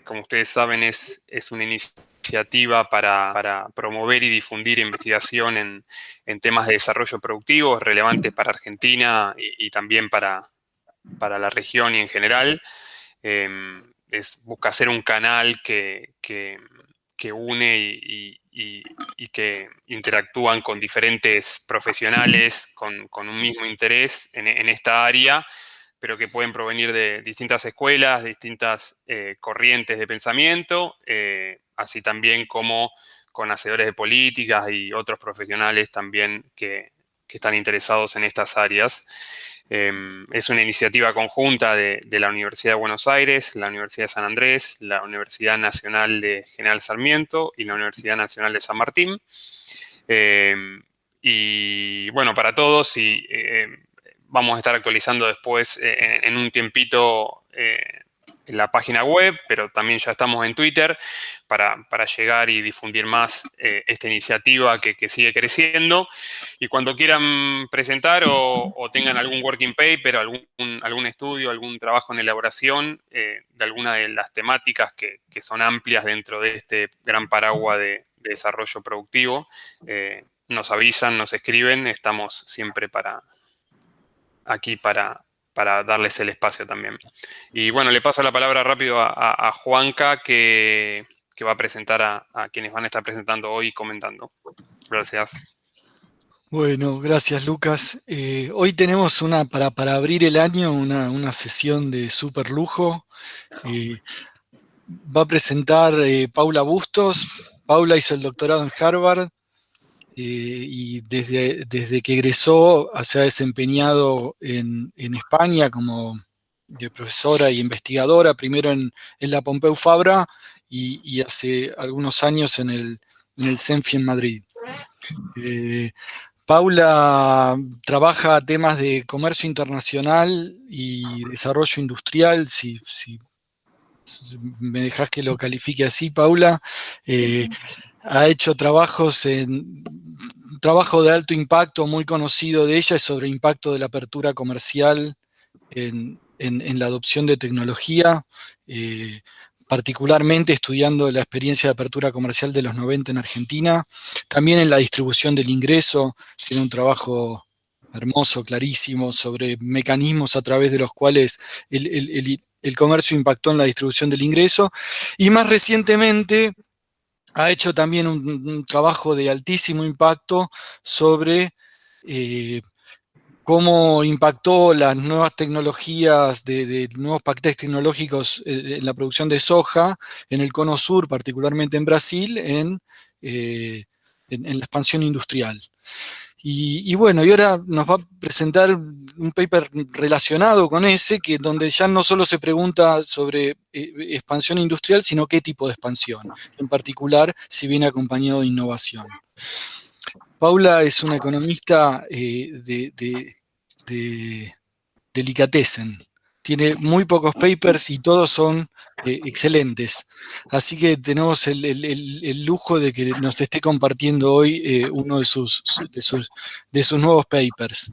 Como ustedes saben, es una iniciativa para promover y difundir investigación en temas de desarrollo productivo relevantes para Argentina y también para la región y en general. Busca ser un canal que une y que interactúan con diferentes profesionales con un mismo interés en esta área, pero que pueden provenir de distintas escuelas, distintas corrientes de pensamiento, así también como con hacedores de políticas y otros profesionales también que están interesados en estas áreas. Es una iniciativa conjunta de la Universidad de Buenos Aires, la Universidad de San Andrés, la Universidad Nacional de General Sarmiento y la Universidad Nacional de San Martín. Y bueno, para todos, y vamos a estar actualizando después en un tiempito en la página web, pero también ya estamos en Twitter para llegar y difundir más esta iniciativa que sigue creciendo. Y cuando quieran presentar o tengan algún working paper, algún estudio, algún trabajo en elaboración de alguna de las temáticas que son amplias dentro de este gran paraguas de desarrollo productivo, nos avisan, nos escriben, estamos siempre aquí para darles el espacio también. Y bueno, le paso la palabra rápido a Juanca, que va a presentar a quienes van a estar presentando hoy y comentando. Gracias. Bueno, gracias Lucas. Hoy tenemos para abrir el año una sesión de súper lujo. Va a presentar Paula Bustos. Paula hizo el doctorado en Harvard y desde que egresó se ha desempeñado en España como profesora y investigadora, primero en la Pompeu Fabra y hace algunos años en el CENFI en Madrid. Paula trabaja temas de comercio internacional y desarrollo industrial, si me dejas que lo califique así, Paula. Ha hecho trabajo de alto impacto muy conocido de ella es sobre impacto de la apertura comercial en la adopción de tecnología, particularmente estudiando la experiencia de apertura comercial de los 90 en Argentina, también en la distribución del ingreso. Tiene un trabajo hermoso, clarísimo, sobre mecanismos a través de los cuales el comercio impactó en la distribución del ingreso, y más recientemente ha hecho también un trabajo de altísimo impacto sobre cómo impactó las nuevas tecnologías de nuevos paquetes tecnológicos en la producción de soja en el Cono Sur, particularmente en Brasil, en la expansión industrial. Y bueno, y ahora nos va a presentar un paper relacionado con ese, donde ya no solo se pregunta sobre expansión industrial, sino qué tipo de expansión, en particular si viene acompañado de innovación. Paula es una economista de delicatessen. Tiene muy pocos papers y todos son excelentes. Así que tenemos el lujo de que nos esté compartiendo hoy uno de sus nuevos papers.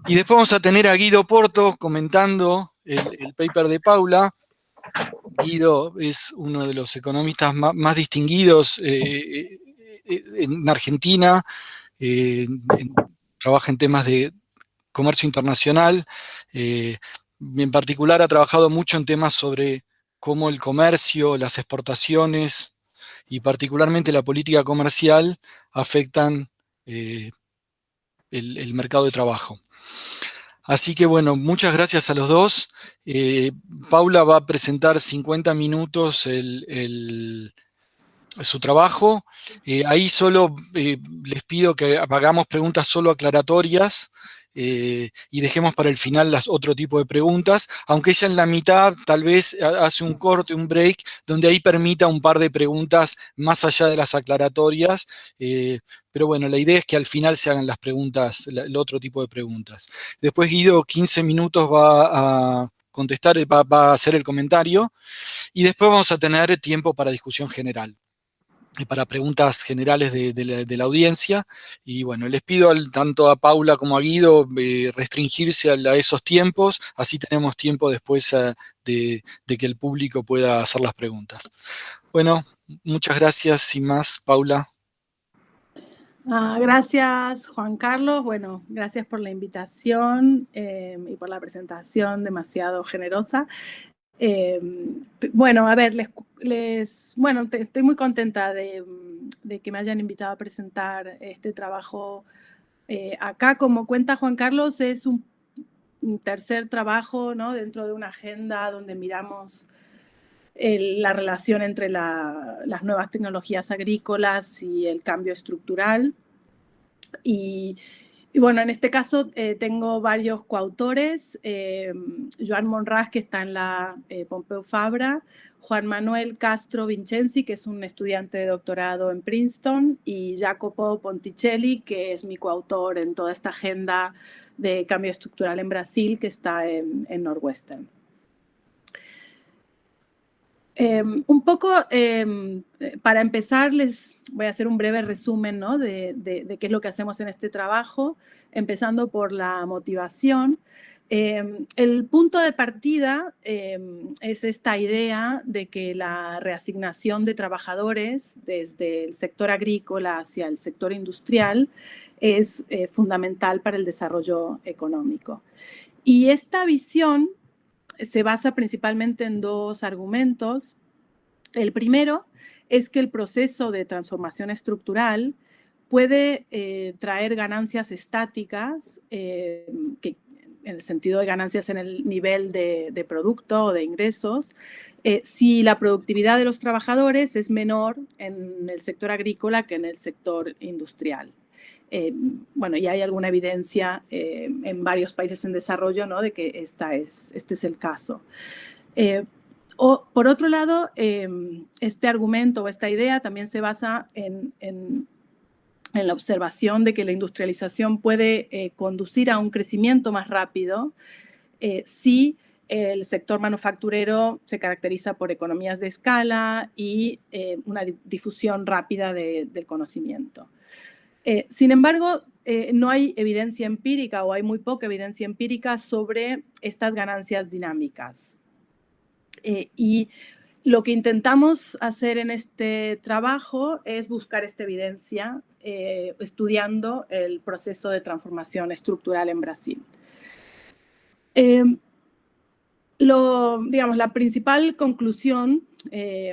Y después vamos a tener a Guido Porto comentando el paper de Paula. Guido es uno de los economistas más distinguidos en Argentina. Trabaja en temas de comercio internacional. En particular ha trabajado mucho en temas sobre cómo el comercio, las exportaciones y particularmente la política comercial afectan el mercado de trabajo. Así que bueno, muchas gracias a los dos. Paula va a presentar 50 minutos su trabajo. Ahí solo les pido que hagamos preguntas solo aclaratorias y dejemos para el final otro tipo de preguntas, aunque ella en la mitad tal vez hace un corte, un break, donde ahí permita un par de preguntas más allá de las aclaratorias, pero bueno, la idea es que al final se hagan las preguntas, el otro tipo de preguntas. Después Guido, 15 minutos va a contestar, va a hacer el comentario, y después vamos a tener tiempo para discusión general. para preguntas generales de la audiencia. Y bueno, les pido tanto a Paula como a Guido restringirse a esos tiempos, así tenemos tiempo después de que el público pueda hacer las preguntas. Bueno, muchas gracias. Sin más, Paula. Gracias, Juan Carlos. Bueno, gracias por la invitación y por la presentación demasiado generosa. Bueno, a ver, estoy muy contenta de que me hayan invitado a presentar este trabajo acá. Como cuenta Juan Carlos, es un tercer trabajo, ¿no?, dentro de una agenda donde miramos la relación entre las nuevas tecnologías agrícolas y el cambio estructural. Y bueno, en este caso tengo varios coautores, Joan Monràs, que está en la Pompeu Fabra, Juan Manuel Castro Vincenzi, que es un estudiante de doctorado en Princeton, y Jacopo Ponticelli, que es mi coautor en toda esta agenda de cambio estructural en Brasil, que está en Northwestern. Un poco, para empezar, les voy a hacer un breve resumen, ¿no?, de qué es lo que hacemos en este trabajo, empezando por la motivación. El punto de partida es esta idea de que la reasignación de trabajadores desde el sector agrícola hacia el sector industrial es fundamental para el desarrollo económico. Y esta visión se basa principalmente en dos argumentos. El primero es que el proceso de transformación estructural puede traer ganancias estáticas, en el sentido de ganancias en el nivel de producto o de ingresos, si la productividad de los trabajadores es menor en el sector agrícola que en el sector industrial. Bueno, y hay alguna evidencia en varios países en desarrollo, ¿no?, de que este es el caso. Por otro lado, este argumento o esta idea también se basa en la observación de que la industrialización puede conducir a un crecimiento más rápido si el sector manufacturero se caracteriza por economías de escala y una difusión rápida del conocimiento. Sin embargo, no hay evidencia empírica o hay muy poca evidencia empírica sobre estas ganancias dinámicas. Y lo que intentamos hacer en este trabajo es buscar esta evidencia estudiando el proceso de transformación estructural en Brasil. Digamos, la principal conclusión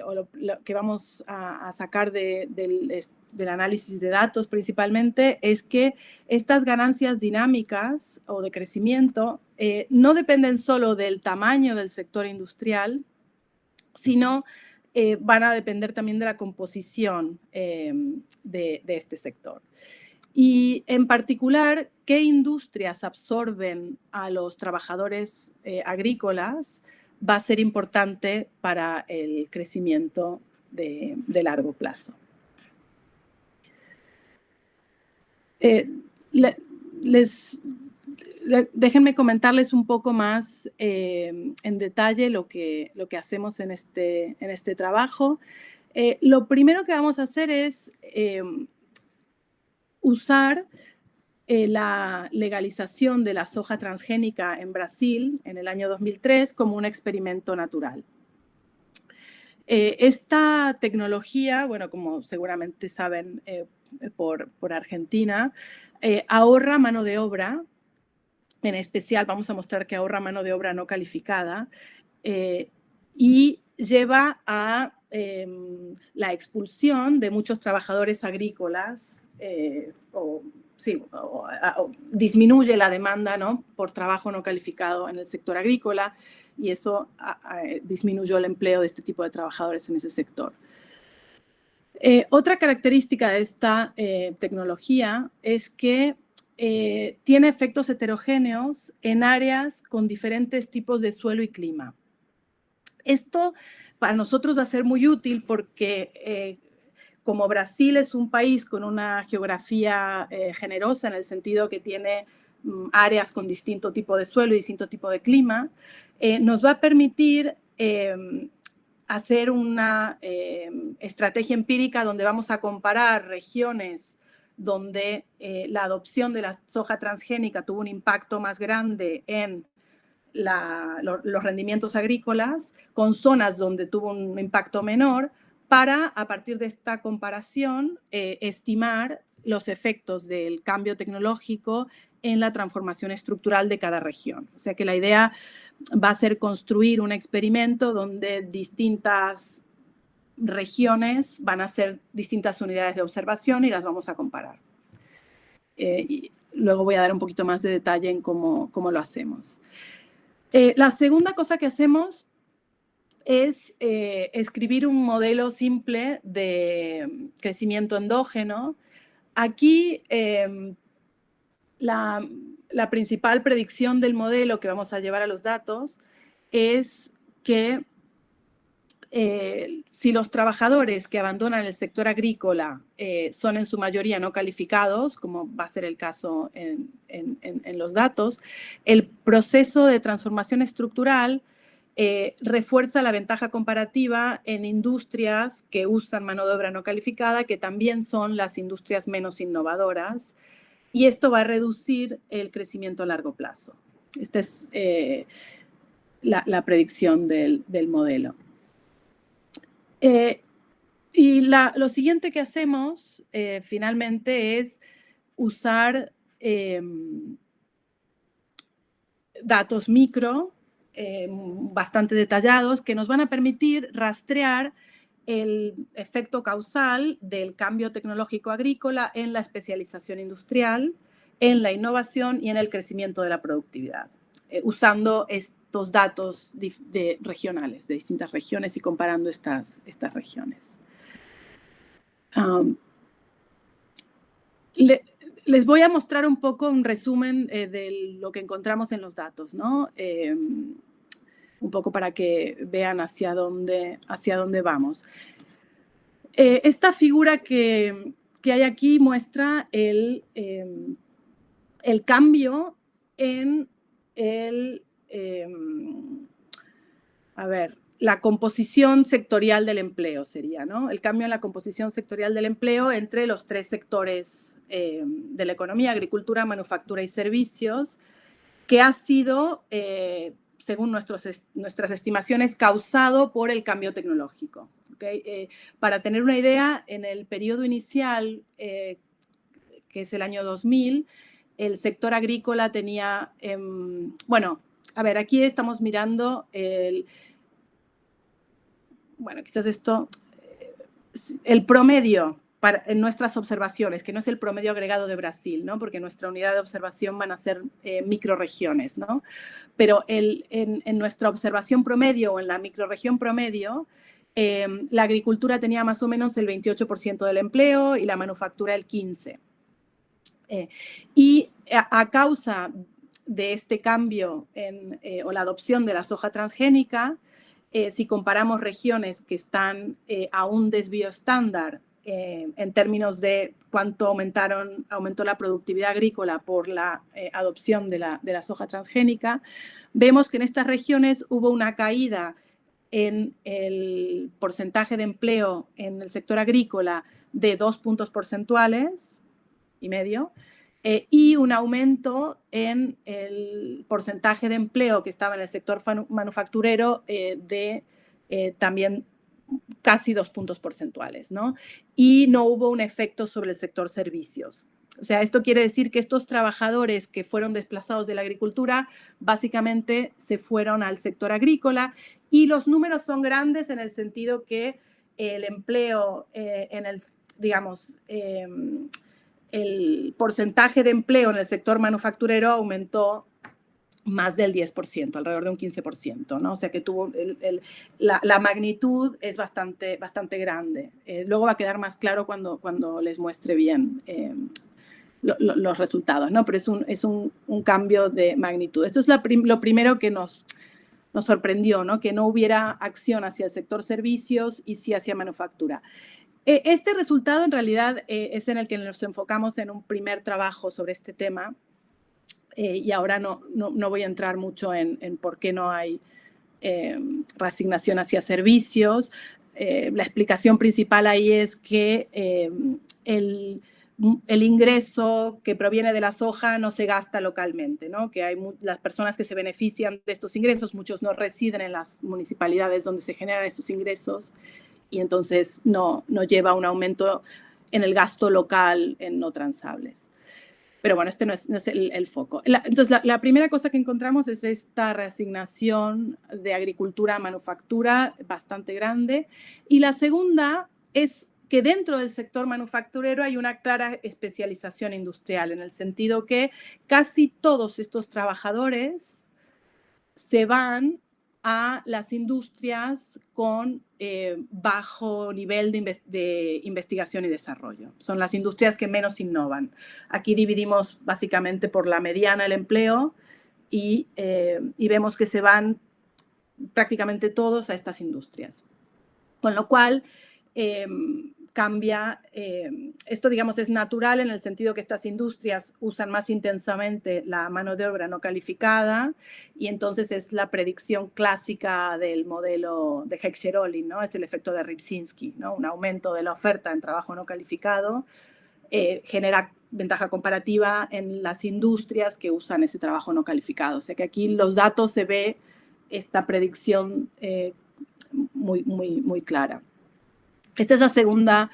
o lo que vamos a sacar del análisis de datos principalmente es que estas ganancias dinámicas o de crecimiento no dependen solo del tamaño del sector industrial, sino van a depender también de la composición de este sector. Y en particular, ¿qué industrias absorben a los trabajadores agrícolas? Va a ser importante para el crecimiento de largo plazo. Déjenme comentarles un poco más en detalle lo que hacemos en este trabajo. Lo primero que vamos a hacer es usar la legalización de la soja transgénica en Brasil en el año 2003 como un experimento natural. Esta tecnología, bueno, como seguramente saben por Argentina, ahorra mano de obra. En especial vamos a mostrar que ahorra mano de obra no calificada y lleva a la expulsión de muchos trabajadores agrícolas o disminuye la demanda, ¿no?, por trabajo no calificado en el sector agrícola y eso disminuyó el empleo de este tipo de trabajadores en ese sector. Otra característica de esta tecnología es que tiene efectos heterogéneos en áreas con diferentes tipos de suelo y clima. Esto para nosotros va a ser muy útil porque como Brasil es un país con una geografía generosa en el sentido que tiene áreas con distinto tipo de suelo y distinto tipo de clima, nos va a permitir hacer una estrategia empírica donde vamos a comparar regiones donde la adopción de la soja transgénica tuvo un impacto más grande en los rendimientos agrícolas, con zonas donde tuvo un impacto menor, para, a partir de esta comparación, estimar los efectos del cambio tecnológico en la transformación estructural de cada región. O sea que la idea va a ser construir un experimento donde distintas regiones van a ser distintas unidades de observación y las vamos a comparar. Y luego voy a dar un poquito más de detalle en cómo lo hacemos. La segunda cosa que hacemos es escribir un modelo simple de crecimiento endógeno. Aquí la principal predicción del modelo que vamos a llevar a los datos es que si los trabajadores que abandonan el sector agrícola son en su mayoría no calificados, como va a ser el caso en los datos, el proceso de transformación estructural refuerza la ventaja comparativa en industrias que usan mano de obra no calificada, que también son las industrias menos innovadoras, y esto va a reducir el crecimiento a largo plazo. Esta es la predicción del modelo. Y lo siguiente que hacemos finalmente es usar datos micro bastante detallados que nos van a permitir rastrear el efecto causal del cambio tecnológico agrícola en la especialización industrial, en la innovación y en el crecimiento de la productividad, usando estos datos regionales, de distintas regiones y comparando estas regiones. Les voy a mostrar un poco un resumen de lo que encontramos en los datos, ¿no? Un poco para que vean hacia dónde vamos. Esta figura que hay aquí muestra el cambio en la composición sectorial del empleo sería, ¿no? El cambio en la composición sectorial del empleo entre los tres sectores de la economía, agricultura, manufactura y servicios, que ha sido, según nuestras estimaciones, causado por el cambio tecnológico. ¿Okay? Para tener una idea, en el periodo inicial, que es el año 2000, el sector agrícola tenía, bueno, a ver, aquí estamos mirando bueno, quizás esto, el promedio en nuestras observaciones, que no es el promedio agregado de Brasil, ¿no? Porque nuestra unidad de observación van a ser microregiones, ¿no? Pero en nuestra observación promedio o en la microrregión promedio, la agricultura tenía más o menos el 28% del empleo y la manufactura el 15%. Y a causa de este cambio o la adopción de la soja transgénica, si comparamos regiones que están a un desvío estándar en términos de cuánto aumentó la productividad agrícola por la adopción de la soja transgénica, vemos que en estas regiones hubo una caída en el porcentaje de empleo en el sector agrícola de 2 puntos porcentuales y medio, y un aumento en el porcentaje de empleo que estaba en el sector manufacturero de también casi 2 puntos porcentuales, ¿no? Y no hubo un efecto sobre el sector servicios. O sea, esto quiere decir que estos trabajadores que fueron desplazados de la agricultura básicamente se fueron al sector agrícola, y los números son grandes en el sentido que el empleo digamos, el porcentaje de empleo en el sector manufacturero aumentó más del 10%, alrededor de un 15%, ¿no? O sea que tuvo la magnitud es bastante grande. Luego va a quedar más claro cuando les muestre bien los resultados, ¿no? Pero es un cambio de magnitud. Esto es lo primero que nos sorprendió, ¿no? Que no hubiera acción hacia el sector servicios y sí hacia manufactura. Este resultado en realidad es en el que nos enfocamos en un primer trabajo sobre este tema, y ahora no voy a entrar mucho en por qué no hay reasignación hacia servicios. La explicación principal ahí es que el ingreso que proviene de la soja no se gasta localmente, ¿no? Que hay las personas que se benefician de estos ingresos, muchos no residen en las municipalidades donde se generan estos ingresos y entonces no lleva a un aumento en el gasto local en no transables. Pero bueno, este no es el foco. Entonces, la primera cosa que encontramos es esta reasignación de agricultura a manufactura bastante grande. Y la segunda es que dentro del sector manufacturero hay una clara especialización industrial, en el sentido que casi todos estos trabajadores se van a las industrias con bajo nivel de investigación y desarrollo. Son las industrias que menos innovan. Aquí dividimos básicamente por la mediana el empleo y vemos que se van prácticamente todos a estas industrias. Con lo cual, cambia, esto digamos es natural en el sentido que estas industrias usan más intensamente la mano de obra no calificada y entonces es la predicción clásica del modelo de Heck-Sherolin, ¿no? Es el efecto de Rybczynski, ¿no? Un aumento de la oferta en trabajo no calificado genera ventaja comparativa en las industrias que usan ese trabajo no calificado. O sea que aquí los datos se ve esta predicción muy clara. Esta es la segunda,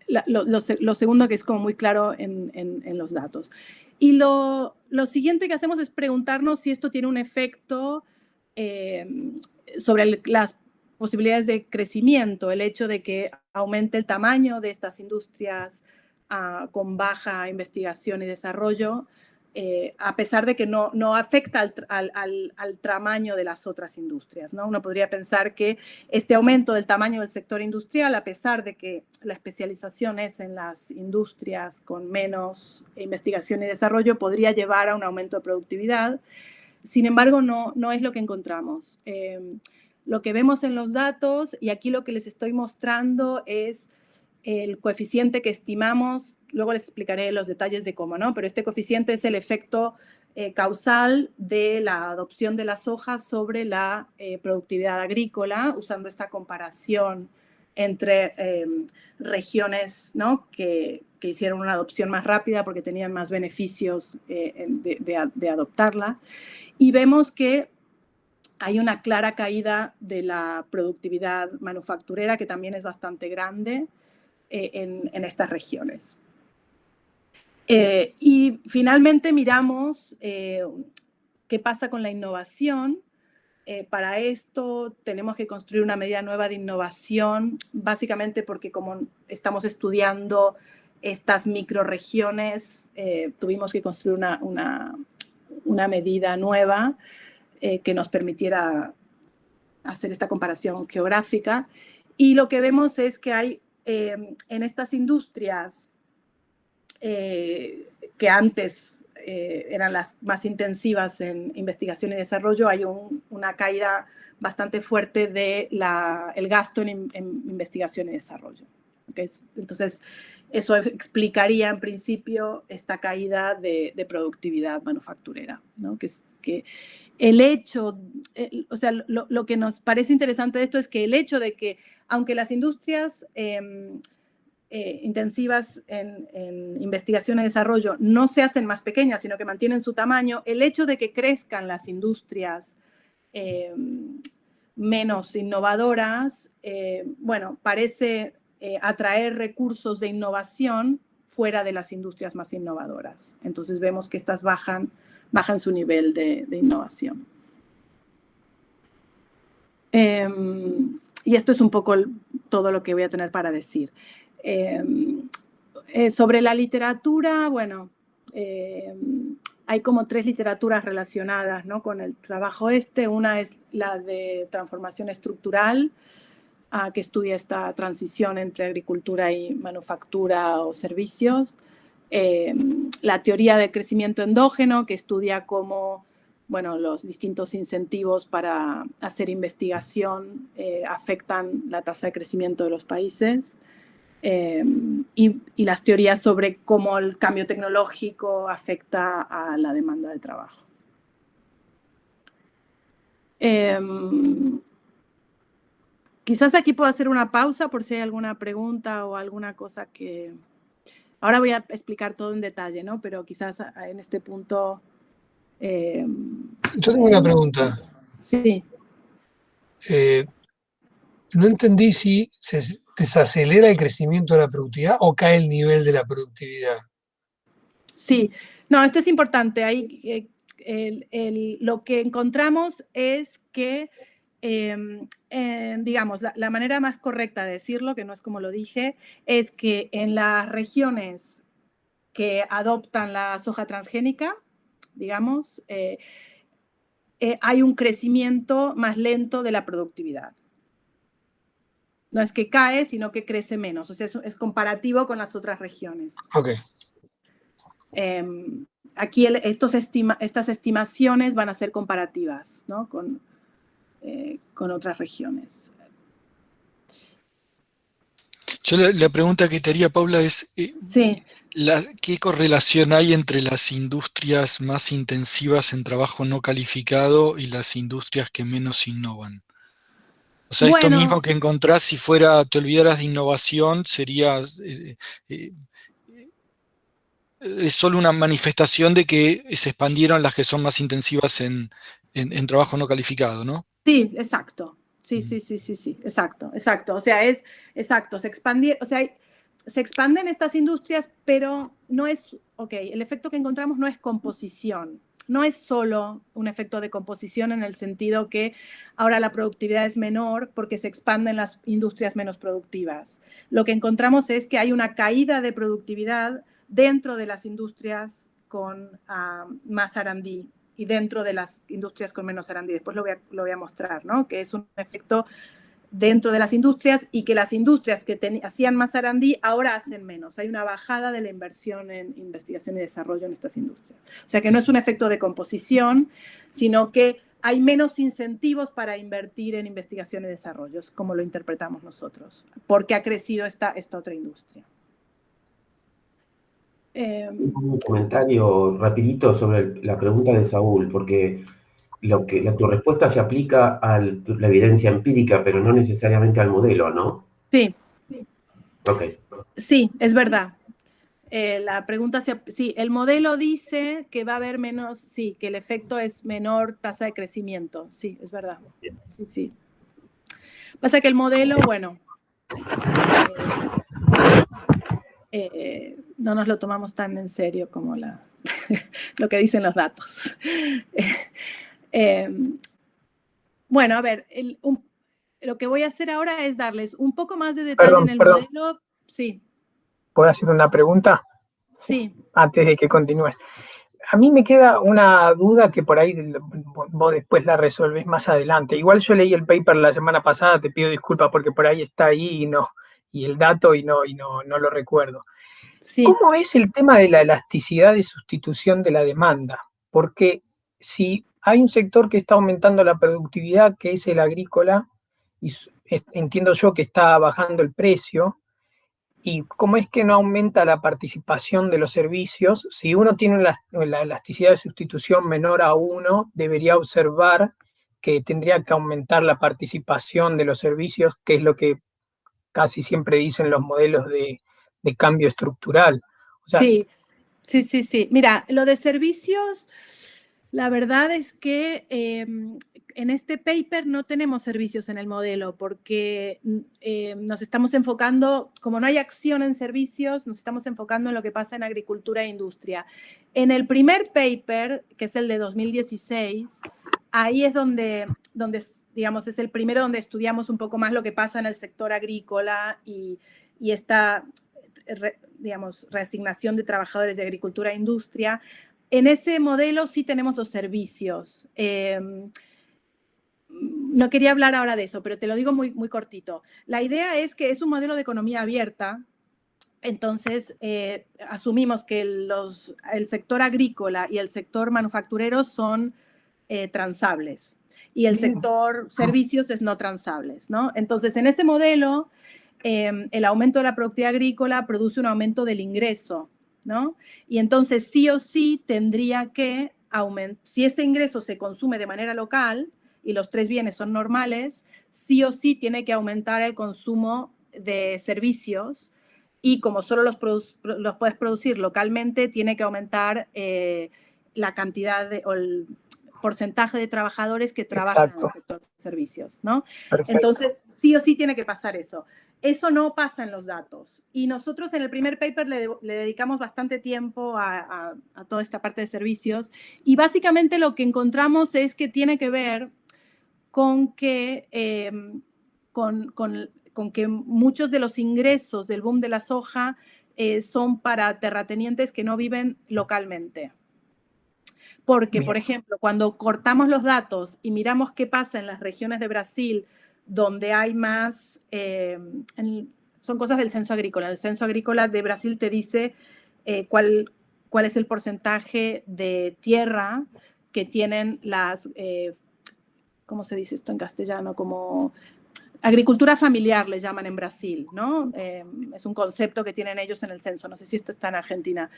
lo segundo que es como muy claro en los datos. Y lo siguiente que hacemos es preguntarnos si esto tiene un efecto sobre las posibilidades de crecimiento, el hecho de que aumente el tamaño de estas industrias con baja investigación y desarrollo, a pesar de que no afecta al tamaño de las otras industrias, ¿no? Uno podría pensar que este aumento del tamaño del sector industrial, a pesar de que la especialización es en las industrias con menos investigación y desarrollo, podría llevar a un aumento de productividad. Sin embargo, no es lo que encontramos. Lo que vemos en los datos, y aquí lo que les estoy mostrando es el coeficiente que estimamos. Luego les explicaré los detalles de cómo, ¿no? Pero este coeficiente es el efecto causal de la adopción de la soja sobre la productividad agrícola, usando esta comparación entre regiones, ¿no? que hicieron una adopción más rápida porque tenían más beneficios de adoptarla. Y vemos que hay una clara caída de la productividad manufacturera, que también es bastante grande en estas regiones. Y finalmente miramos qué pasa con la innovación. Para esto tenemos que construir una medida nueva de innovación, básicamente porque como estamos estudiando estas microregiones, tuvimos que construir una medida nueva que nos permitiera hacer esta comparación geográfica. Y lo que vemos es que hay en estas industrias que antes eran las más intensivas en investigación y desarrollo, hay una caída bastante fuerte del gasto en investigación y desarrollo. ¿Okay? Entonces, eso explicaría en principio esta caída de productividad manufacturera, ¿no? Que el hecho, o sea, lo que nos parece interesante de esto es que el hecho de que, aunque las industrias intensivas en investigación y desarrollo no se hacen más pequeñas, sino que mantienen su tamaño, el hecho de que crezcan las industrias menos innovadoras, bueno, parece atraer recursos de innovación fuera de las industrias más innovadoras. Entonces vemos que estas bajan su nivel de innovación. Y esto es un poco todo lo que voy a tener para decir. Sobre la literatura, bueno, hay como 3 literaturas relacionadas, ¿no? Con el trabajo este. Una es la de transformación estructural, que estudia esta transición entre agricultura y manufactura o servicios. La teoría del crecimiento endógeno, que estudia cómo, bueno, los distintos incentivos para hacer investigación afectan la tasa de crecimiento de los países. Y las teorías sobre cómo el cambio tecnológico afecta a la demanda de trabajo. Quizás aquí puedo hacer una pausa por si hay alguna pregunta o alguna cosa que... Ahora voy a explicar todo en detalle, ¿no? Pero quizás en este punto... Yo tengo una pregunta. Sí. No entendí si se desacelera el crecimiento de la productividad o cae el nivel de la productividad. Sí, no, esto es importante. Ahí, lo que encontramos es que, digamos, la manera más correcta de decirlo, que no es como lo dije, es que en las regiones que adoptan la soja transgénica, digamos, hay un crecimiento más lento de la productividad. No es que cae, sino que crece menos. O sea, es comparativo con las otras regiones. Ok. Aquí estas estimaciones van a ser comparativas, ¿no? con otras regiones. Yo la pregunta que te haría, Paula, es Sí. ¿qué correlación hay entre las industrias más intensivas en trabajo no calificado y las industrias que menos innovan? O sea, esto mismo que encontrás, si te olvidaras de innovación, sería es solo una manifestación de que se expandieron las que son más intensivas en trabajo no calificado, ¿no? Sí, exacto. Sí, exacto. O sea, exacto, se expanden estas industrias, pero no es, el efecto que encontramos no es composición. No es solo un efecto de composición en el sentido que ahora la productividad es menor porque se expanden las industrias menos productivas. Lo que encontramos es que hay una caída de productividad dentro de las industrias con más R&D y dentro de las industrias con menos R&D. Después lo voy a mostrar, ¿no? Que es un efecto dentro de las industrias y que las industrias que hacían más R&D ahora hacen menos. Hay una bajada de la inversión en investigación y desarrollo en estas industrias. O sea que no es un efecto de composición, sino que hay menos incentivos para invertir en investigación y desarrollo, es como lo interpretamos nosotros, porque ha crecido esta otra industria. Un comentario rapidito sobre la pregunta de Saúl, porque tu respuesta se aplica a la evidencia empírica, pero no necesariamente al modelo, ¿no? Sí. Ok. Sí, es verdad. La pregunta, sí, el modelo dice que va a haber menos, sí, que el efecto es menor tasa de crecimiento. Sí, es verdad. Sí. Pasa que el modelo, bueno, no nos lo tomamos tan en serio como lo que dicen los datos. Bueno, a ver, lo que voy a hacer ahora es darles un poco más de detalle en el modelo. Sí. ¿Puedo hacer una pregunta? Sí. Antes de que continúes. A mí me queda una duda que por ahí vos después la resolvés más adelante. Igual yo leí el paper la semana pasada, te pido disculpas porque por ahí está ahí y el dato y no lo recuerdo. Sí. ¿Cómo es el tema de la elasticidad de sustitución de la demanda? Porque si hay un sector que está aumentando la productividad, que es el agrícola, y entiendo yo que está bajando el precio, ¿y cómo es que no aumenta la participación de los servicios? Si uno tiene la elasticidad de sustitución menor a 1, debería observar que tendría que aumentar la participación de los servicios, que es lo que casi siempre dicen los modelos de cambio estructural. O sea, sí. Mira, lo de servicios, la verdad es que en este paper no tenemos servicios en el modelo porque nos estamos enfocando, como no hay acción en servicios, nos estamos enfocando en lo que pasa en agricultura e industria. En el primer paper, que es el de 2016, ahí es donde digamos, es el primero donde estudiamos un poco más lo que pasa en el sector agrícola y esta, digamos, reasignación de trabajadores de agricultura e industria. En ese modelo sí tenemos los servicios. No quería hablar ahora de eso, pero te lo digo muy, muy cortito. La idea es que es un modelo de economía abierta. Entonces, asumimos que el sector agrícola y el sector manufacturero son transables y el sector servicios es no transables, ¿no? Entonces, en ese modelo, el aumento de la productividad agrícola produce un aumento del ingreso, ¿no? Y entonces, sí o sí, tendría que aumentar, si ese ingreso se consume de manera local, y los 3 bienes son normales, sí o sí tiene que aumentar el consumo de servicios, y como solo los puedes producir localmente, tiene que aumentar la cantidad o el porcentaje de trabajadores que trabajan en el sector de servicios, ¿no? Perfecto. Entonces, sí o sí tiene que pasar eso. Eso no pasa en los datos. Y nosotros en el primer paper le dedicamos bastante tiempo a toda esta parte de servicios, y básicamente lo que encontramos es que tiene que ver con que, con que muchos de los ingresos del boom de la soja son para terratenientes que no viven localmente. Porque, por ejemplo, cuando cortamos los datos y miramos qué pasa en las regiones de Brasil donde hay más, son cosas del censo agrícola. El censo agrícola de Brasil te dice cuál es el porcentaje de tierra que tienen las, ¿cómo se dice esto en castellano? Como agricultura familiar le llaman en Brasil, ¿no? Es un concepto que tienen ellos en el censo, no sé si esto está en Argentina.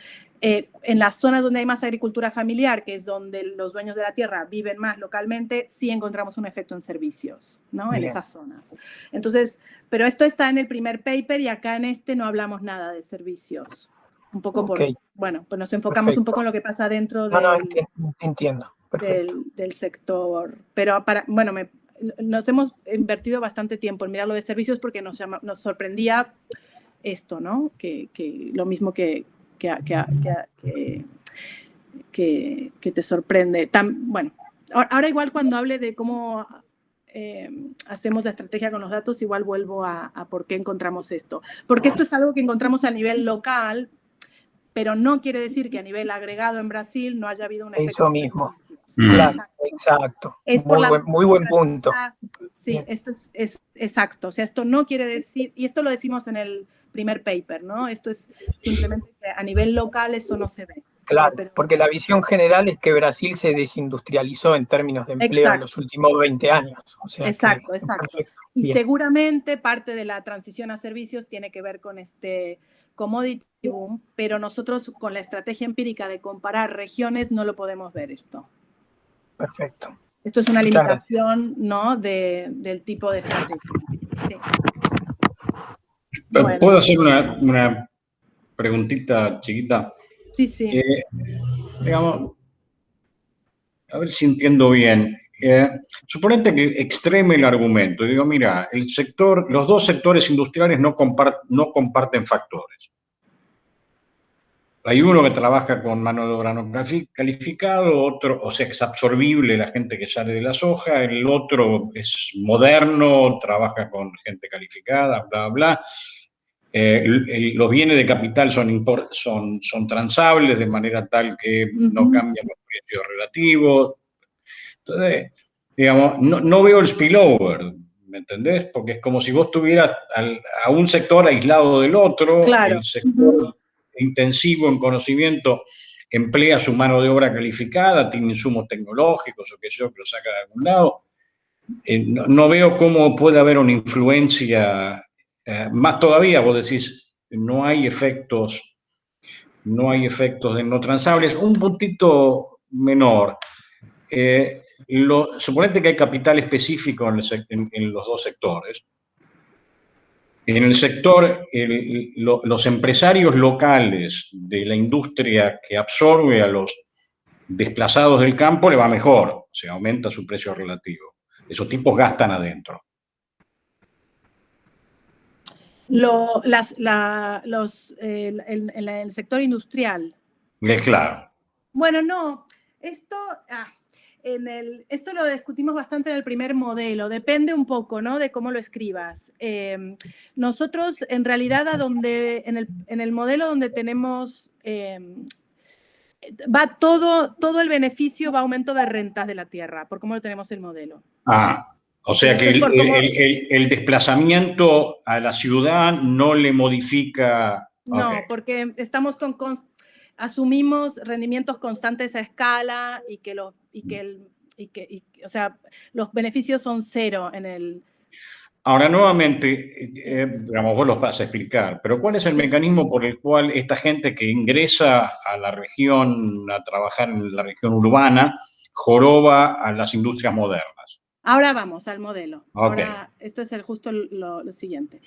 En las zonas donde hay más agricultura familiar, que es donde los dueños de la tierra viven más localmente, sí encontramos un efecto en servicios, ¿no? En esas zonas. Entonces, pero esto está en el primer paper, y acá en este no hablamos nada de servicios. Un poco por, bueno, pues nos enfocamos un poco en lo que pasa dentro del sector. Pero bueno, nos hemos invertido bastante tiempo en mirar lo de servicios porque nos sorprendía esto, ¿no? Que lo mismo que te sorprende. Bueno, ahora igual cuando hable de cómo hacemos la estrategia con los datos, igual vuelvo a por qué encontramos esto. Porque esto es algo que encontramos a nivel local, pero no quiere decir que a nivel agregado en Brasil no haya habido un efecto. Eso mismo. Claro, exacto. Es por muy buen punto. Sí, esto es exacto. O sea, esto no quiere decir, y esto lo decimos en el primer paper, ¿no? Esto es simplemente que a nivel local eso no se ve. Claro, porque la visión general es que Brasil se desindustrializó en términos de empleo en los últimos 20 años. O sea, exacto. Y seguramente parte de la transición a servicios tiene que ver con este commodity boom, pero nosotros con la estrategia empírica de comparar regiones no lo podemos ver esto. Perfecto. Esto es una limitación, ¿no? del tipo de estrategia. Sí. Bueno. ¿Puedo hacer una preguntita chiquita? Sí. Digamos, a ver si entiendo bien. Suponete que extreme el argumento. Digo, mira, los dos sectores industriales no comparten factores. Hay uno que trabaja con mano de obra no calificado, otro, o sea, que es absorbible la gente que sale de la soja, el otro es moderno, trabaja con gente calificada, bla, bla. Los bienes de capital son transables de manera tal que no cambian los precios relativos. Entonces, digamos, no veo el spillover, ¿me entendés? Porque es como si vos tuvieras a un sector aislado del otro, claro. El sector intensivo en conocimiento emplea su mano de obra calificada, tiene insumos tecnológicos o qué sé yo, que lo saca de algún lado. No veo cómo puede haber una influencia. Más todavía, vos decís, no hay efectos de no transables. Un puntito menor. Suponete que hay capital específico en los dos sectores. En el sector, los empresarios locales de la industria que absorbe a los desplazados del campo le va mejor, se aumenta su precio relativo. Esos tipos gastan adentro. En el sector industrial. Claro. Bueno, no, esto lo discutimos bastante en el primer modelo, depende un poco, ¿no? De cómo lo escribas. Nosotros, en realidad, en el modelo donde tenemos, va todo el beneficio va a aumento de rentas de la tierra, por cómo lo tenemos el modelo. O sea que el desplazamiento a la ciudad no le modifica. No, porque estamos asumimos rendimientos constantes a escala y o sea, los beneficios son cero en el. Ahora, nuevamente, digamos, vos los vas a explicar, pero ¿cuál es el mecanismo por el cual esta gente que ingresa a la región, a trabajar en la región urbana, joroba a las industrias modernas? Ahora vamos al modelo. Ok. Ahora, esto es justo lo siguiente.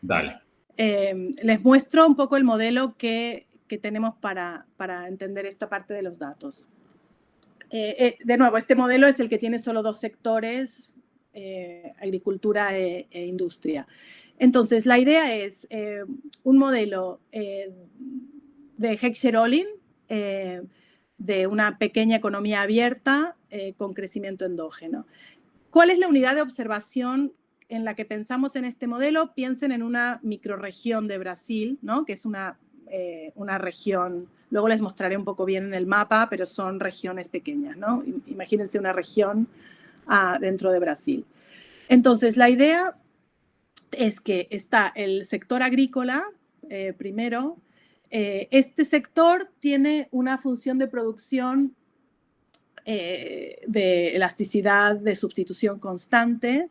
Dale. Les muestro un poco el modelo que tenemos para entender esta parte de los datos. De nuevo, este modelo es el que tiene solo dos sectores, agricultura e industria. Entonces, la idea es un modelo de Heckscher-Ohlin, de una pequeña economía abierta con crecimiento endógeno. ¿Cuál es la unidad de observación en la que pensamos en este modelo? Piensen en una microrregión de Brasil, ¿no? Que es una región, luego les mostraré un poco bien en el mapa, pero son regiones pequeñas, ¿no? Imagínense una región dentro de Brasil. Entonces, la idea es que está el sector agrícola, primero. Este sector tiene una función de producción de elasticidad, de sustitución constante.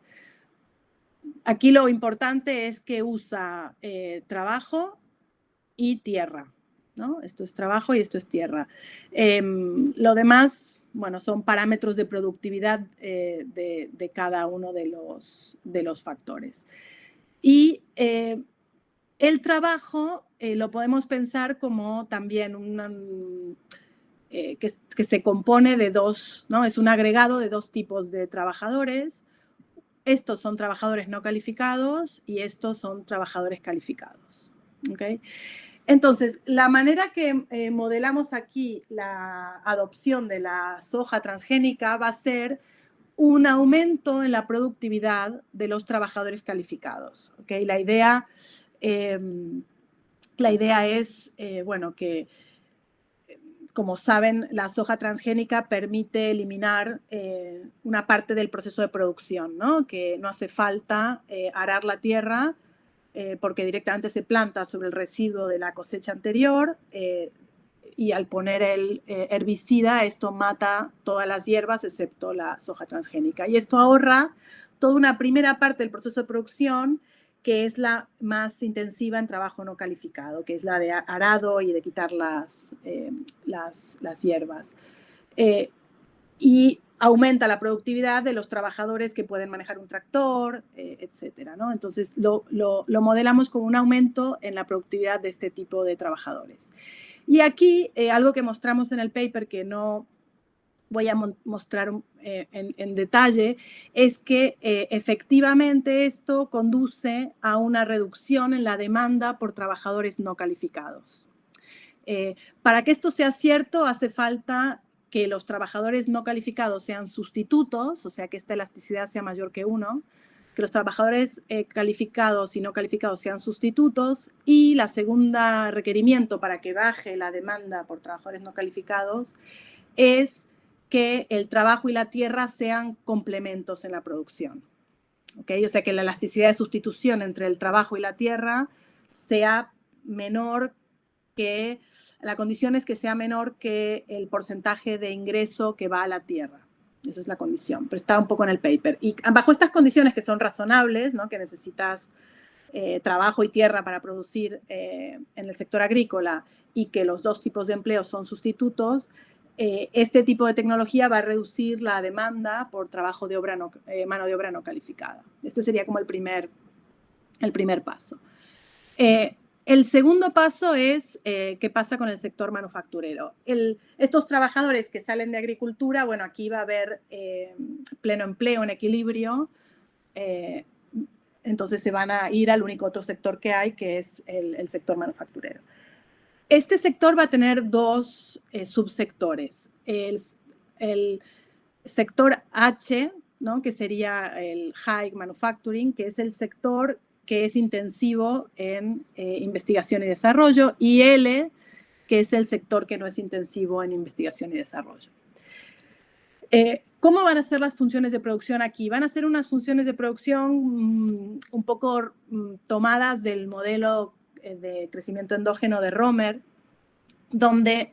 Aquí lo importante es que usa trabajo y tierra, ¿no? Esto es trabajo y esto es tierra. Lo demás, bueno, son parámetros de productividad de cada uno de los factores. Y el trabajo lo podemos pensar como también que se compone de dos, ¿no? Es un agregado de dos tipos de trabajadores. Estos son trabajadores no calificados y estos son trabajadores calificados. ¿Okay? Entonces, la manera que modelamos aquí la adopción de la soja transgénica va a ser un aumento en la productividad de los trabajadores calificados. ¿Okay? La idea es, bueno, que como saben, la soja transgénica permite eliminar una parte del proceso de producción, ¿no? Que no hace falta arar la tierra porque directamente se planta sobre el residuo de la cosecha anterior y al poner el herbicida, esto mata todas las hierbas excepto la soja transgénica. Y esto ahorra toda una primera parte del proceso de producción que es la más intensiva en trabajo no calificado, que es la de arado y de quitar las hierbas. Y aumenta la productividad de los trabajadores que pueden manejar un tractor, etcétera, ¿no? Entonces, lo modelamos como un aumento en la productividad de este tipo de trabajadores. Y aquí, algo que mostramos en el paper que no voy a mostrar en detalle, es que efectivamente esto conduce a una reducción en la demanda por trabajadores no calificados. Para que esto sea cierto, hace falta que los trabajadores no calificados sean sustitutos, o sea, que esta elasticidad sea mayor que 1, que los trabajadores calificados y no calificados sean sustitutos, y la segunda requerimiento para que baje la demanda por trabajadores no calificados es que el trabajo y la tierra sean complementos en la producción. ¿Okay? O sea, que la elasticidad de sustitución entre el trabajo y la tierra sea menor que, la condición es que sea menor que el porcentaje de ingreso que va a la tierra. Esa es la condición, pero está un poco en el paper. Y bajo estas condiciones que son razonables, ¿no? Que necesitas trabajo y tierra para producir en el sector agrícola y que los dos tipos de empleo son sustitutos, este tipo de tecnología va a reducir la demanda por trabajo de mano de obra no calificada. Este sería como el primer paso. El segundo paso es qué pasa con el sector manufacturero. Estos trabajadores que salen de agricultura, bueno, aquí va a haber pleno empleo en equilibrio, entonces se van a ir al único otro sector que hay, que es el sector manufacturero. Este sector va a tener dos subsectores. El sector H, ¿no? Que sería el High Manufacturing, que es el sector que es intensivo en investigación y desarrollo, y L, que es el sector que no es intensivo en investigación y desarrollo. ¿Cómo van a ser las funciones de producción aquí? Van a ser unas funciones de producción un poco tomadas del modelo de crecimiento endógeno de Romer, donde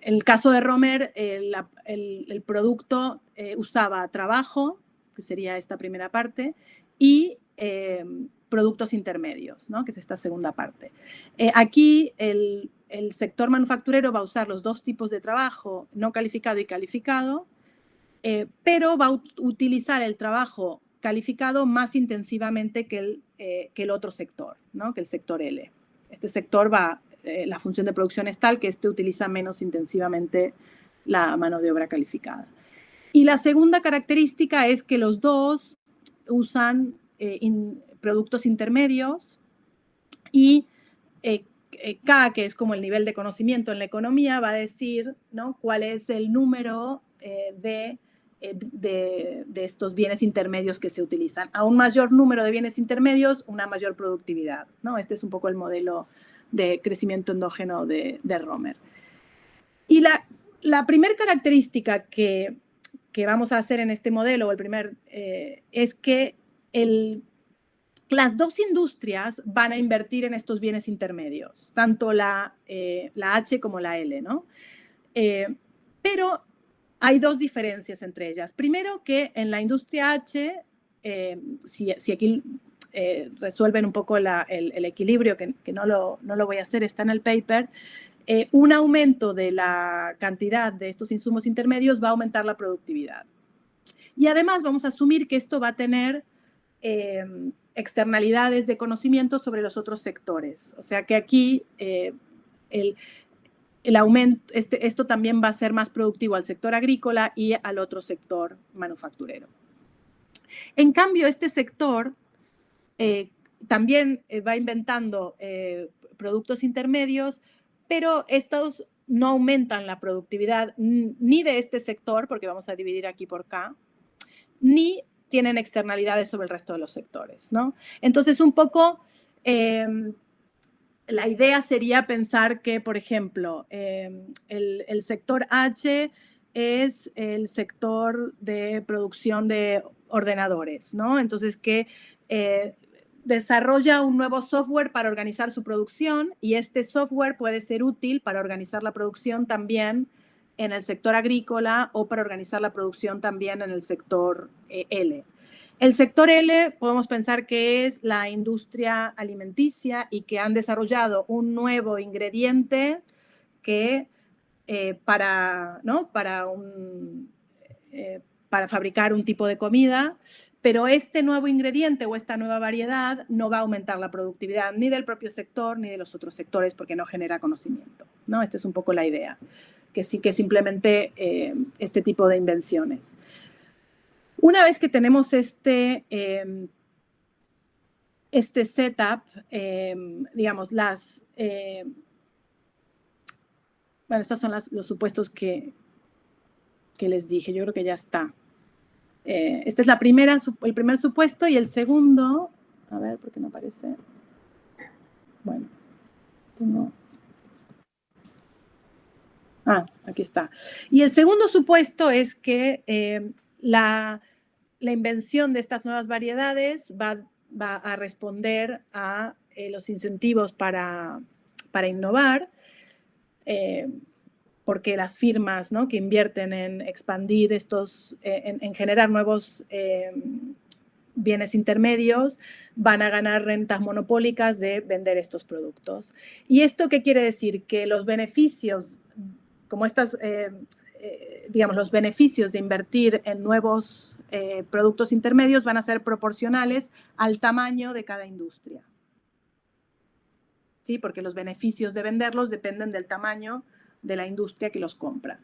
el caso de Romer, el producto usaba trabajo, que sería esta primera parte, y productos intermedios, ¿no? Que es esta segunda parte. Aquí el sector manufacturero va a usar los dos tipos de trabajo, no calificado y calificado, pero va a utilizar el trabajo calificado más intensivamente que el otro sector, ¿no? Que el sector L. Este sector la función de producción es tal que utiliza menos intensivamente la mano de obra calificada. Y la segunda característica es que los dos usan productos intermedios y K, que es como el nivel de conocimiento en la economía, va a decir, ¿no?, cuál es el número de estos bienes intermedios que se utilizan. A un mayor número de bienes intermedios, una mayor productividad, ¿no? Este es un poco el modelo de crecimiento endógeno de Romer. Y la primera característica que vamos a hacer en este modelo, es que las dos industrias van a invertir en estos bienes intermedios, tanto la H como la L, ¿no? Pero hay dos diferencias entre ellas. Primero, que en la industria H, si aquí resuelven un poco el equilibrio, que no lo voy a hacer, está en el paper, un aumento de la cantidad de estos insumos intermedios va a aumentar la productividad. Y además vamos a asumir que esto va a tener externalidades de conocimiento sobre los otros sectores. O sea que aquí el aumento, esto también va a ser más productivo al sector agrícola y al otro sector manufacturero. En cambio, este sector también va inventando productos intermedios, pero estos no aumentan la productividad ni de este sector, porque vamos a dividir aquí por K, ni tienen externalidades sobre el resto de los sectores, ¿no? Entonces, un poco la idea sería pensar que, por ejemplo, el sector H es el sector de producción de ordenadores, ¿no? Entonces, que desarrolla un nuevo software para organizar su producción y este software puede ser útil para organizar la producción también en el sector agrícola o para organizar la producción también en el sector L. El sector L podemos pensar que es la industria alimenticia y que han desarrollado un nuevo ingrediente que para fabricar un tipo de comida, pero este nuevo ingrediente o esta nueva variedad no va a aumentar la productividad ni del propio sector ni de los otros sectores porque no genera conocimiento, ¿no? Esta es un poco la idea, que sí que simplemente este tipo de invenciones. Una vez que tenemos este setup, digamos, bueno, estos son los supuestos que les dije. Yo creo que ya está. Este es el primer supuesto y el segundo, a ver, ¿por qué no aparece? Bueno, aquí está. Y el segundo supuesto es que la invención de estas nuevas variedades va a responder a los incentivos para innovar, porque las firmas, ¿no?, que invierten en expandir en generar nuevos bienes intermedios, van a ganar rentas monopólicas de vender estos productos. ¿Y esto qué quiere decir? Que los beneficios, como digamos, los beneficios de invertir en nuevos productos intermedios van a ser proporcionales al tamaño de cada industria. ¿Sí? Porque los beneficios de venderlos dependen del tamaño de la industria que los compra.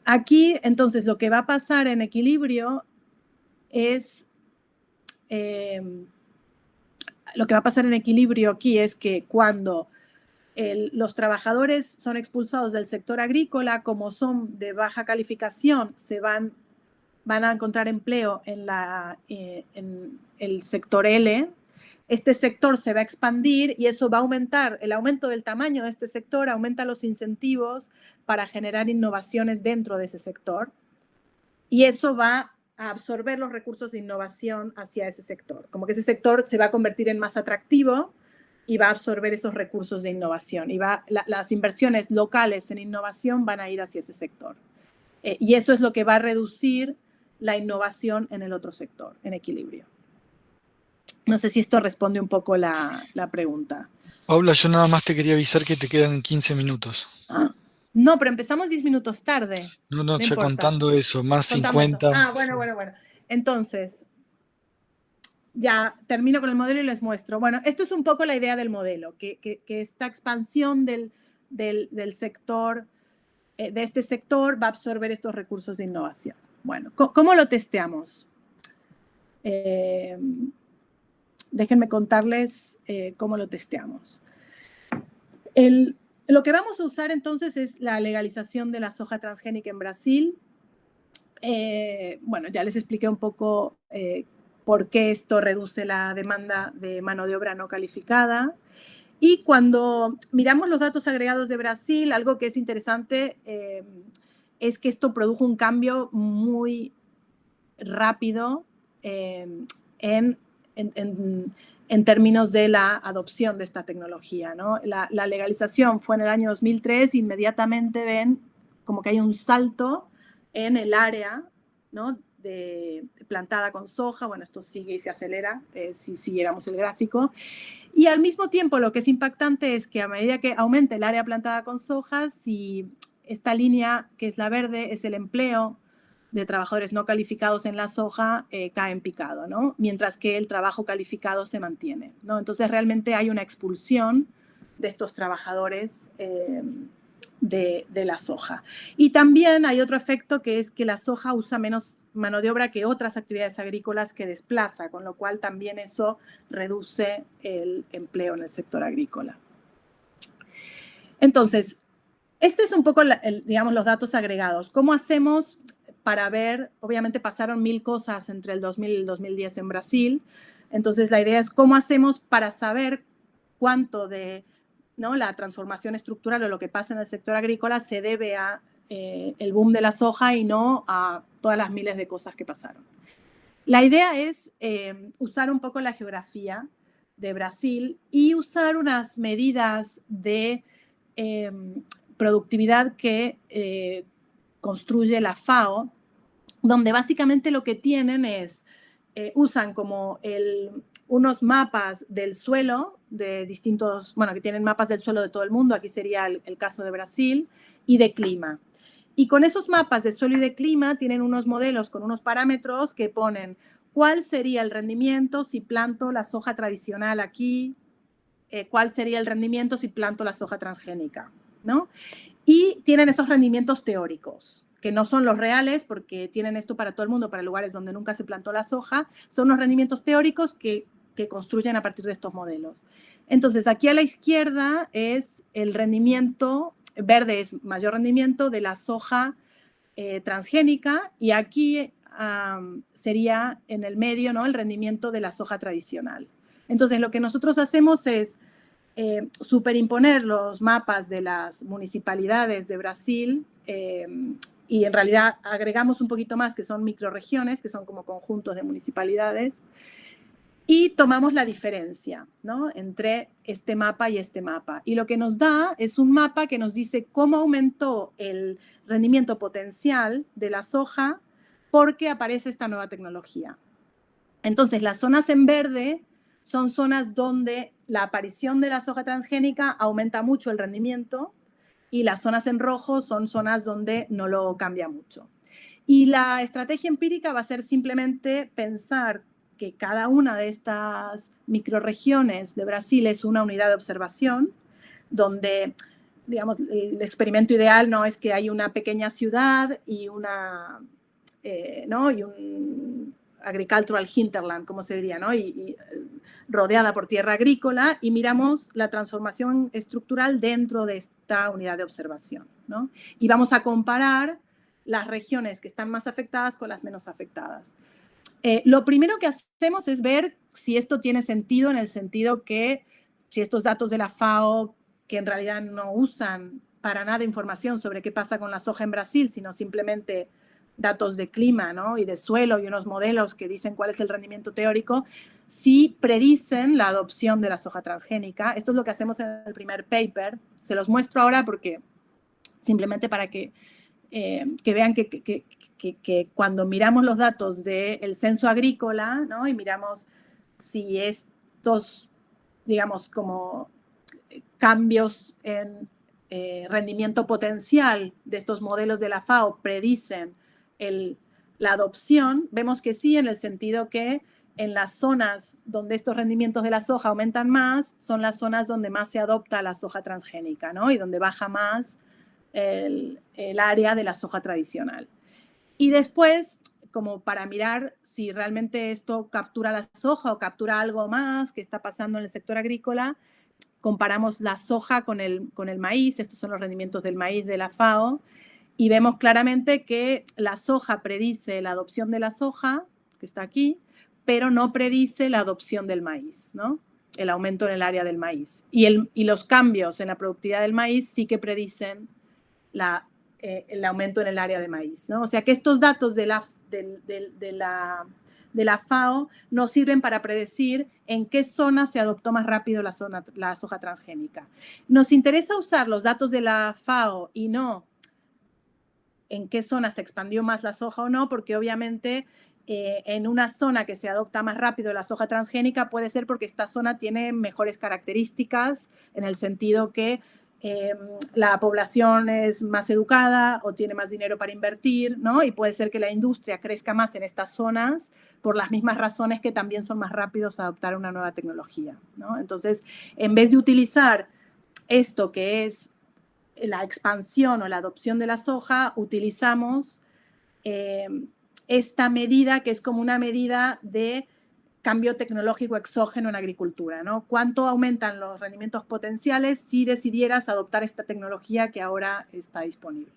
Aquí, entonces, lo que va a pasar en equilibrio es... lo que va a pasar en equilibrio aquí es que cuando los trabajadores son expulsados del sector agrícola, como son de baja calificación, van a encontrar empleo en el sector L. Este sector se va a expandir y eso va a aumentar, el aumento del tamaño de este sector aumenta los incentivos para generar innovaciones dentro de ese sector y eso va a absorber los recursos de innovación hacia ese sector. Como que ese sector se va a convertir en más atractivo y va a absorber esos recursos de innovación y las inversiones locales en innovación van a ir hacia ese sector. Y eso es lo que va a reducir la innovación en el otro sector, en equilibrio. No sé si esto responde un poco la pregunta. Paula, yo nada más te quería avisar que te quedan 15 minutos. No, pero empezamos 10 minutos tarde. No, No ya importa. contando eso, más Contando eso. 50. Ah, sí. bueno. Entonces, ya termino con el modelo y les muestro. Bueno, esto es un poco la idea del modelo, que esta expansión del sector, de este sector, va a absorber estos recursos de innovación. Bueno, ¿cómo lo testeamos? Déjenme contarles cómo lo testeamos. Lo que vamos a usar entonces es la legalización de la soja transgénica en Brasil. Bueno, ya les expliqué un poco por qué esto reduce la demanda de mano de obra no calificada. Y cuando miramos los datos agregados de Brasil, algo que es interesante es que esto produjo un cambio muy rápido en términos de la adopción de esta tecnología, ¿no? La legalización fue en el año 2003, inmediatamente ven como que hay un salto en el área, ¿no? plantada con soja. Bueno, esto sigue y se acelera si siguiéramos el gráfico. Y al mismo tiempo lo que es impactante es que a medida que aumenta el área plantada con soja, si esta línea que es la verde es el empleo de trabajadores no calificados en la soja, cae en picado, ¿no? Mientras que el trabajo calificado se mantiene, ¿no? Entonces realmente hay una expulsión de estos trabajadores de la soja. Y también hay otro efecto, que es que la soja usa menos mano de obra que otras actividades agrícolas que desplaza, con lo cual también eso reduce el empleo en el sector agrícola. Entonces, este es un poco, digamos, los datos agregados. ¿Cómo hacemos para ver? Obviamente pasaron 1000 cosas entre el 2000 y el 2010 en Brasil. Entonces, la idea es cómo hacemos para saber cuánto de, ¿no?, la transformación estructural o lo que pasa en el sector agrícola se debe a el boom de la soja y no a todas las miles de cosas que pasaron. La idea es usar un poco la geografía de Brasil y usar unas medidas de productividad que construye la FAO, donde básicamente lo que tienen es, usan como unos mapas del suelo de distintos, bueno, que tienen mapas del suelo de todo el mundo, aquí sería el caso de Brasil, y de clima. Y con esos mapas de suelo y de clima tienen unos modelos con unos parámetros que ponen cuál sería el rendimiento si planto la soja tradicional aquí, cuál sería el rendimiento si planto la soja transgénica, ¿no? Y tienen esos rendimientos teóricos, que no son los reales, porque tienen esto para todo el mundo, para lugares donde nunca se plantó la soja. Son los rendimientos teóricos que construyen a partir de estos modelos. Entonces, aquí a la izquierda es el rendimiento, verde es mayor rendimiento de la soja transgénica, y aquí sería en el medio, ¿no?, el rendimiento de la soja tradicional. Entonces, lo que nosotros hacemos es superimponer los mapas de las municipalidades de Brasil y en realidad agregamos un poquito más, que son microrregiones, que son como conjuntos de municipalidades, y tomamos la diferencia, ¿no?, entre este mapa y este mapa. Y lo que nos da es un mapa que nos dice cómo aumentó el rendimiento potencial de la soja porque aparece esta nueva tecnología. Entonces, las zonas en verde son zonas donde la aparición de la soja transgénica aumenta mucho el rendimiento, y las zonas en rojo son zonas donde no lo cambia mucho. Y la estrategia empírica va a ser simplemente pensar que cada una de estas microrregiones de Brasil es una unidad de observación, donde, digamos, el experimento ideal no es que hay una pequeña ciudad y ¿no?, y un agricultural hinterland, como se diría, ¿no?, y rodeada por tierra agrícola, y miramos la transformación estructural dentro de esta unidad de observación, ¿no? Y vamos a comparar las regiones que están más afectadas con las menos afectadas. Lo primero que hacemos es ver si esto tiene sentido, en el sentido que si estos datos de la FAO, que en realidad no usan para nada información sobre qué pasa con la soja en Brasil, sino simplemente datos de clima, ¿no?, y de suelo y unos modelos que dicen cuál es el rendimiento teórico, si predicen la adopción de la soja transgénica. Esto es lo que hacemos en el primer paper. Se los muestro ahora porque simplemente para que vean que cuando miramos los datos del censo agrícola, ¿no?, y miramos si estos, digamos, como cambios en rendimiento potencial de estos modelos de la FAO predicen la adopción, vemos que sí, en el sentido que en las zonas donde estos rendimientos de la soja aumentan más, son las zonas donde más se adopta la soja transgénica, ¿no? Y donde baja más el área de la soja tradicional. Y después, como para mirar si realmente esto captura la soja o captura algo más que está pasando en el sector agrícola, comparamos la soja con el maíz. Estos son los rendimientos del maíz de la FAO, y vemos claramente que la soja predice la adopción de la soja, que está aquí, pero no predice la adopción del maíz, ¿no? El aumento en el área del maíz. Y los cambios en la productividad del maíz sí que predicen el aumento en el área de maíz, ¿no? O sea que estos datos de la FAO nos sirven para predecir en qué zona se adoptó más rápido la soja transgénica. Nos interesa usar los datos de la FAO y no en qué zona se expandió más la soja o no, porque obviamente en una zona que se adopta más rápido la soja transgénica puede ser porque esta zona tiene mejores características, en el sentido que la población es más educada o tiene más dinero para invertir, ¿no? Y puede ser que la industria crezca más en estas zonas por las mismas razones que también son más rápidos a adoptar una nueva tecnología, ¿no? Entonces, en vez de utilizar esto que es la expansión o la adopción de la soja, utilizamos esta medida que es como una medida de cambio tecnológico exógeno en agricultura, ¿no? ¿Cuánto aumentan los rendimientos potenciales si decidieras adoptar esta tecnología que ahora está disponible?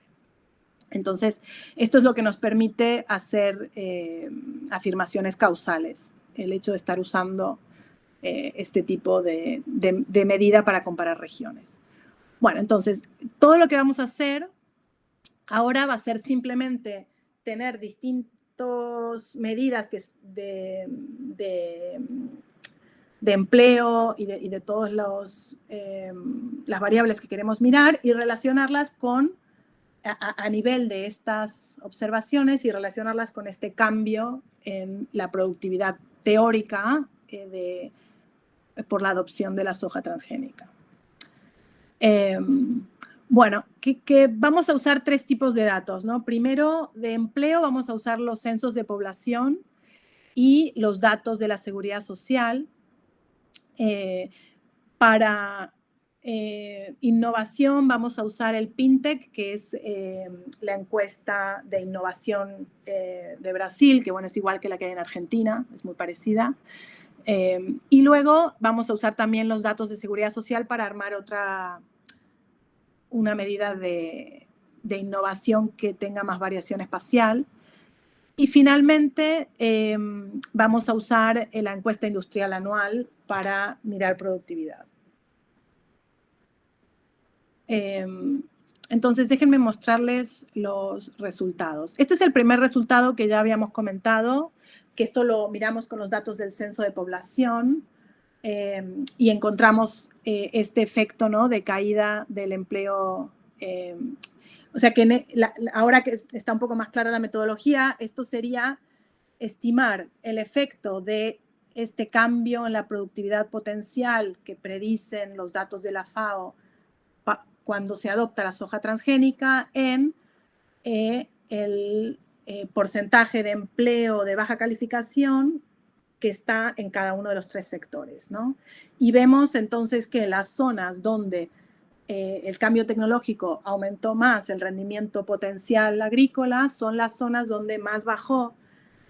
Entonces, esto es lo que nos permite hacer afirmaciones causales, el hecho de estar usando este tipo de medida para comparar regiones. Bueno, entonces, todo lo que vamos a hacer ahora va a ser simplemente tener distintas medidas de empleo y de todas las variables que queremos mirar y relacionarlas a nivel de estas observaciones y relacionarlas con este cambio en la productividad teórica por la adopción de la soja transgénica. Bueno, que vamos a usar 3 tipos de datos, ¿no? Primero, de empleo, vamos a usar los censos de población y los datos de la seguridad social. Para innovación, vamos a usar el PINTEC, que es la encuesta de innovación de Brasil, que bueno, es igual que la que hay en Argentina, es muy parecida. Y luego vamos a usar también los datos de seguridad social para armar una medida de innovación que tenga más variación espacial. Y finalmente vamos a usar la encuesta industrial anual para mirar productividad. Entonces déjenme mostrarles los resultados. Este es el primer resultado que ya habíamos comentado, que esto lo miramos con los datos del censo de población. Y encontramos este efecto, ¿no?, de caída del empleo. O sea que ahora que está un poco más clara la metodología, esto sería estimar el efecto de este cambio en la productividad potencial que predicen los datos de la FAO cuando se adopta la soja transgénica en el porcentaje de empleo de baja calificación que está en cada uno de los 3 sectores, ¿no? Y vemos entonces que las zonas donde el cambio tecnológico aumentó más el rendimiento potencial agrícola son las zonas donde más bajó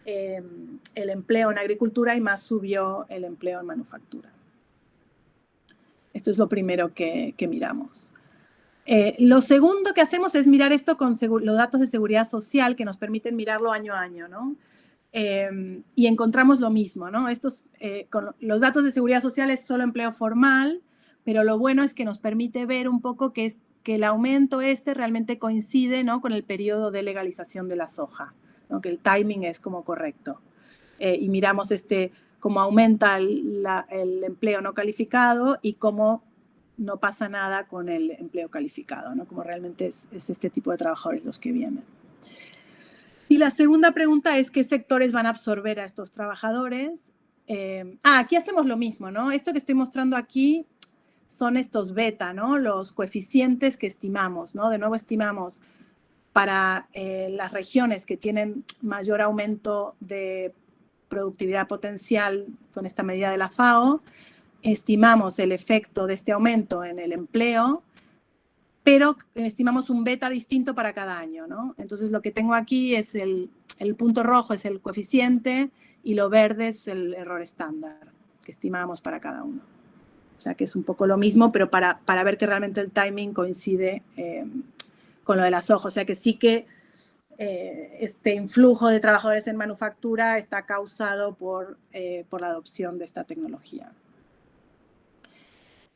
el empleo en agricultura y más subió el empleo en manufactura. Esto es lo primero que miramos. Lo segundo que hacemos es mirar esto con los datos de seguridad social que nos permiten mirarlo año a año, ¿no? Y encontramos lo mismo, ¿no? Con los datos de seguridad social es solo empleo formal, pero lo bueno es que nos permite ver un poco que el aumento realmente coincide, ¿no?, con el periodo de legalización de la soja, ¿no?, que el timing es como correcto. Y miramos cómo aumenta el empleo no calificado y cómo no pasa nada con el empleo calificado, ¿no?, como realmente es este tipo de trabajadores los que vienen. Y la segunda pregunta es qué sectores van a absorber a estos trabajadores. Aquí hacemos lo mismo, ¿no? Esto que estoy mostrando aquí son estos beta, ¿no? Los coeficientes que estimamos, ¿no? De nuevo estimamos para las regiones que tienen mayor aumento de productividad potencial con esta medida de la FAO, estimamos el efecto de este aumento en el empleo, pero estimamos un beta distinto para cada año, ¿no? Entonces lo que tengo aquí es el punto rojo es el coeficiente y lo verde es el error estándar que estimamos para cada uno. O sea que es un poco lo mismo, pero para ver que realmente el timing coincide con lo de la soja. O sea que sí que este influjo de trabajadores en manufactura está causado por la adopción de esta tecnología.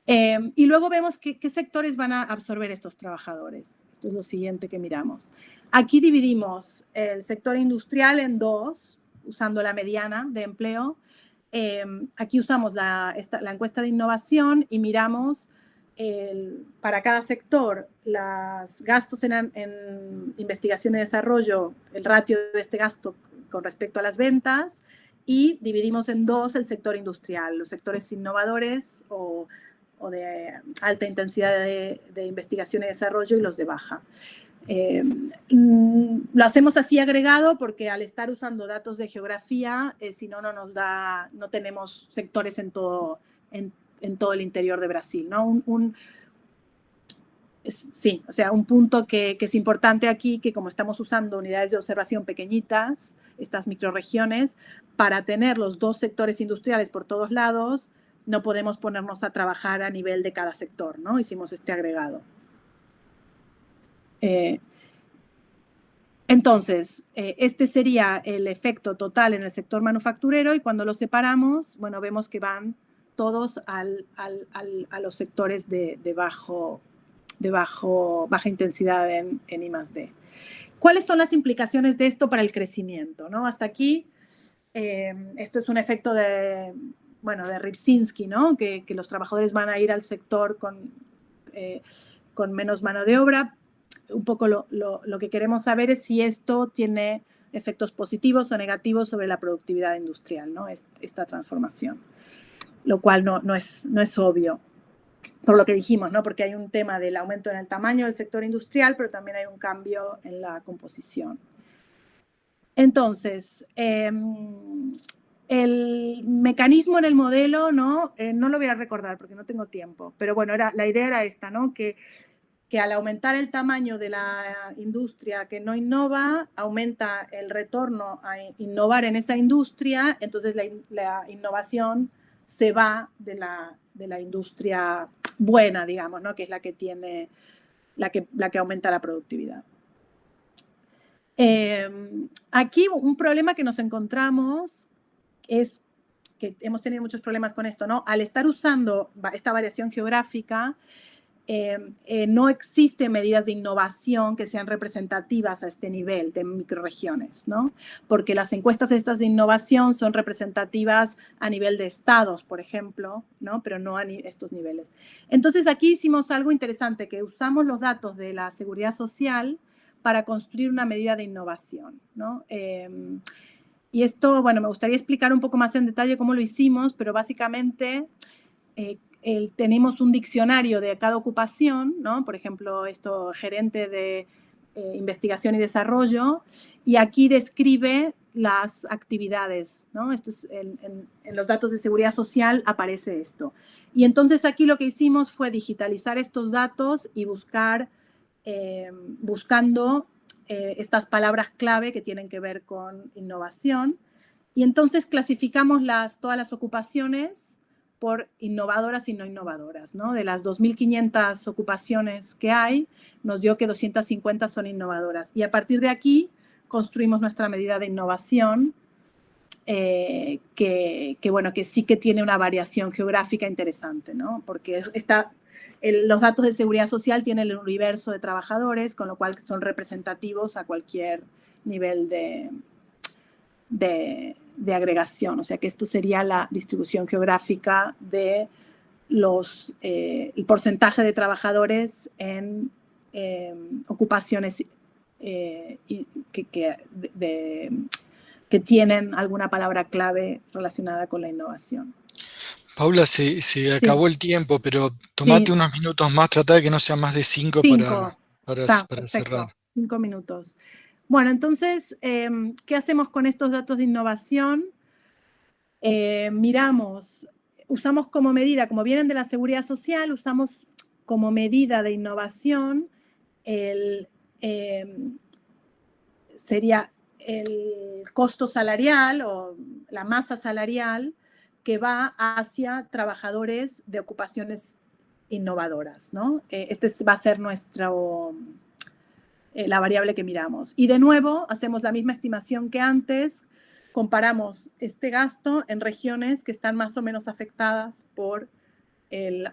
Y luego vemos qué sectores van a absorber estos trabajadores. Esto es lo siguiente que miramos. Aquí dividimos el sector industrial en dos, usando la mediana de empleo. Aquí usamos la encuesta de innovación y miramos para cada sector los gastos en investigación y desarrollo, el ratio de este gasto con respecto a las ventas, y dividimos en dos el sector industrial, los sectores innovadores o de alta intensidad de investigación y desarrollo y los de baja. Lo hacemos así agregado porque al estar usando datos de geografía, si no, no tenemos sectores en todo el interior de Brasil, ¿no? Sí, o sea, un punto que es importante aquí, que como estamos usando unidades de observación pequeñitas, estas microrregiones, para tener los dos sectores industriales por todos lados, no podemos ponernos a trabajar a nivel de cada sector, ¿no? Hicimos este agregado. Entonces, este sería el efecto total en el sector manufacturero y cuando los separamos, bueno, vemos que van todos a los sectores de baja intensidad en I+D. ¿Cuáles son las implicaciones de esto para el crecimiento, ¿no? Hasta aquí, esto es un efecto de Rybczynski, ¿no? Que los trabajadores van a ir al sector con menos mano de obra. Un poco lo que queremos saber es si esto tiene efectos positivos o negativos sobre la productividad industrial, ¿no? Esta transformación, lo cual no es obvio, por lo que dijimos, ¿no? Porque hay un tema del aumento en el tamaño del sector industrial, pero también hay un cambio en la composición. Entonces, el mecanismo en el modelo, no lo voy a recordar porque no tengo tiempo, pero bueno, la idea era esta, ¿no? Que al aumentar el tamaño de la industria que no innova, aumenta el retorno a innovar en esa industria, entonces la innovación se va de la industria buena, digamos, ¿no? Que es la que tiene, la que aumenta la productividad. Aquí un problema que nos encontramos es que hemos tenido muchos problemas con esto, ¿no? Al estar usando esta variación geográfica, no existen medidas de innovación que sean representativas a este nivel de microrregiones, ¿no? Porque las encuestas estas de innovación son representativas a nivel de estados, por ejemplo, ¿no? Pero no a estos niveles. Entonces aquí hicimos algo interesante, que usamos los datos de la seguridad social para construir una medida de innovación, ¿no? Y esto, bueno, me gustaría explicar un poco más en detalle cómo lo hicimos, pero básicamente tenemos un diccionario de cada ocupación, ¿no? Por ejemplo, gerente de investigación y desarrollo, y aquí describe las actividades, ¿no? Esto es en los datos de seguridad social aparece esto. Y entonces aquí lo que hicimos fue digitalizar estos datos y buscando estas palabras clave que tienen que ver con innovación. Y entonces clasificamos todas las ocupaciones por innovadoras y no innovadoras, ¿no? De las 2.500 ocupaciones que hay, nos dio que 250 son innovadoras. Y a partir de aquí construimos nuestra medida de innovación, que sí que tiene una variación geográfica interesante, ¿no? Porque los datos de seguridad social tienen el universo de trabajadores, con lo cual son representativos a cualquier nivel de agregación. O sea que esto sería la distribución geográfica de el porcentaje de trabajadores en ocupaciones que tienen alguna palabra clave relacionada con la innovación. Paula, se acabó el tiempo, pero tomate Sí. unos minutos más, trata de que no sea más de 5 Está, para perfecto. cerrar. 5 minutos. Bueno, entonces, ¿qué hacemos con estos datos de innovación? Usamos como medida, como vienen de la seguridad social, usamos como medida de innovación sería el costo salarial o la masa salarial que va hacia trabajadores de ocupaciones innovadoras, ¿no? Este va a ser la variable que miramos. Y de nuevo, hacemos la misma estimación que antes, comparamos este gasto en regiones que están más o menos afectadas por el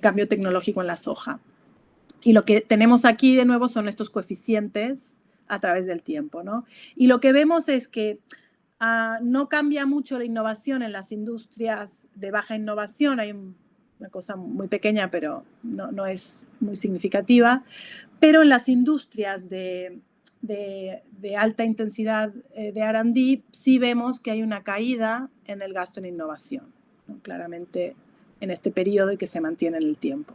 cambio tecnológico en la soja. Y lo que tenemos aquí de nuevo son estos coeficientes a través del tiempo, ¿no? Y lo que vemos es que no cambia mucho la innovación en las industrias de baja innovación. Hay una cosa muy pequeña, pero no es muy significativa. Pero en las industrias de alta intensidad de R&D sí vemos que hay una caída en el gasto en innovación, ¿no? Claramente en este periodo y que se mantiene en el tiempo.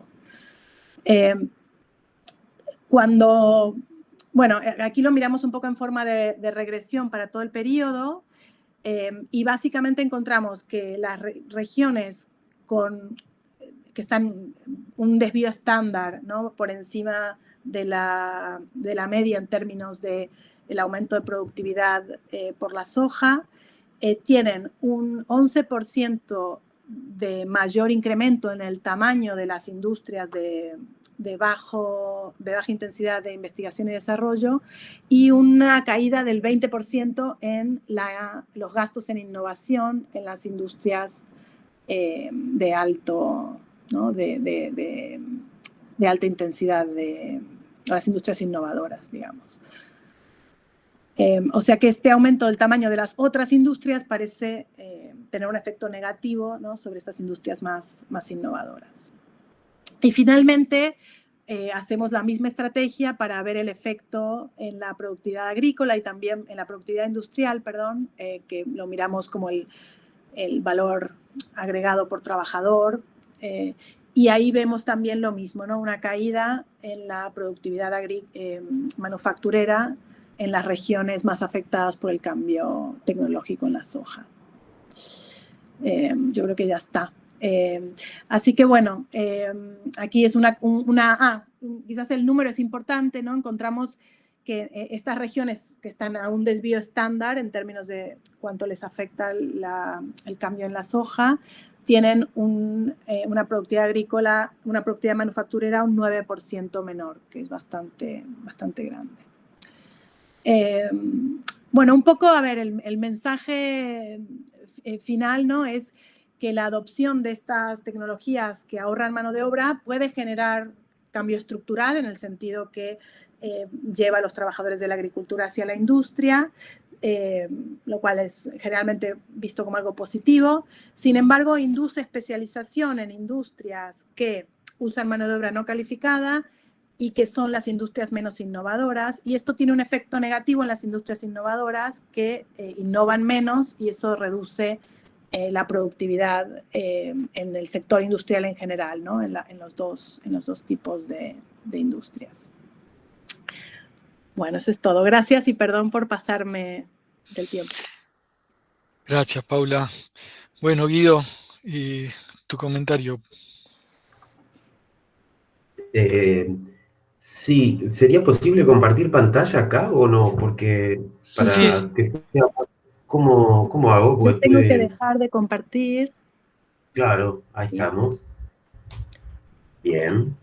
Bueno, aquí lo miramos un poco en forma de regresión para todo el periodo y básicamente encontramos que las regiones que están un desvío estándar, ¿no?, por encima de la media en términos del aumento de productividad por la soja, tienen un 11% de mayor incremento en el tamaño de las industrias de baja intensidad de investigación y desarrollo y una caída del 20% en los gastos en innovación en las industrias de alta intensidad, las industrias innovadoras, digamos. O sea que este aumento del tamaño de las otras industrias parece tener un efecto negativo, ¿no?, sobre estas industrias más innovadoras. Y finalmente, hacemos la misma estrategia para ver el efecto en la productividad agrícola y también en la productividad industrial, perdón, que lo miramos como el valor agregado por trabajador. Y ahí vemos también lo mismo, ¿no?, una caída en la productividad manufacturera en las regiones más afectadas por el cambio tecnológico en la soja. Yo creo que ya está. Así que bueno, aquí es quizás el número es importante, ¿no? Encontramos que estas regiones que están a un desvío estándar en términos de cuánto les afecta el cambio en la soja, tienen una productividad agrícola, una productividad manufacturera un 9% menor, que es bastante grande. Bueno, un poco, a ver, el mensaje final, ¿no?, es que la adopción de estas tecnologías que ahorran mano de obra puede generar cambio estructural en el sentido que lleva a los trabajadores de la agricultura hacia la industria, lo cual es generalmente visto como algo positivo. Sin embargo, induce especialización en industrias que usan mano de obra no calificada y que son las industrias menos innovadoras, y esto tiene un efecto negativo en las industrias innovadoras que innovan menos y eso reduce la productividad en el sector industrial en general, ¿no?, en los dos tipos de industrias. Bueno, eso es todo. Gracias y perdón por pasarme del tiempo. Gracias, Paula. Bueno, Guido, tu comentario. Sí, ¿sería posible compartir pantalla acá o no? Porque para Sí. que sea, ¿cómo hago? Yo tengo que dejar de compartir. Claro, ahí estamos. Bien.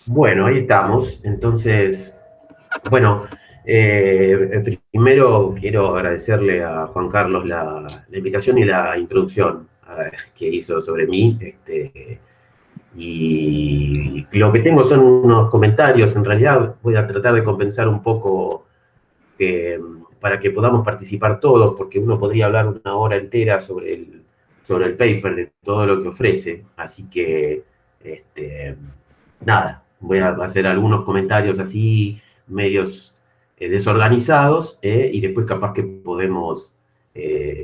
Bueno, ahí estamos. Entonces, bueno, primero quiero agradecerle a Juan Carlos la invitación y la introducción que hizo sobre mí. Y lo que tengo son unos comentarios. En realidad voy a tratar de compensar un poco para que podamos participar todos, porque uno podría hablar una hora entera sobre el paper, de todo lo que ofrece. Así que, nada, voy a hacer algunos comentarios así, medios desorganizados, y después capaz que podemos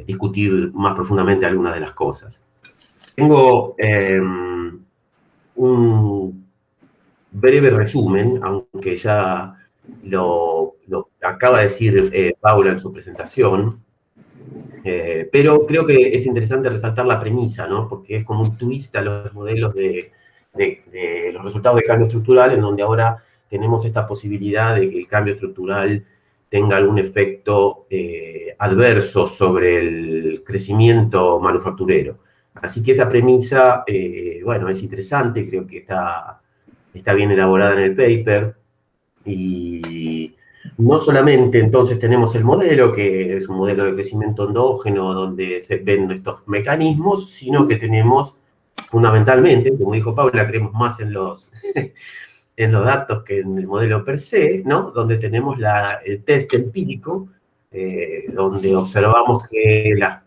discutir más profundamente algunas de las cosas. Tengo un breve resumen, aunque ya lo acaba de decir Paula en su presentación, pero creo que es interesante resaltar la premisa, ¿no? Porque es como un twist a los modelos de los resultados de cambio estructural, en donde ahora tenemos esta posibilidad de que el cambio estructural tenga algún efecto adverso sobre el crecimiento manufacturero. Así que esa premisa, bueno, es interesante, creo que está bien elaborada en el paper, y no solamente entonces tenemos el modelo, que es un modelo de crecimiento endógeno donde se ven estos mecanismos, sino que tenemos fundamentalmente, como dijo Paula, creemos más en los, en los datos que en el modelo per se, ¿no? Donde tenemos el test empírico, donde observamos que las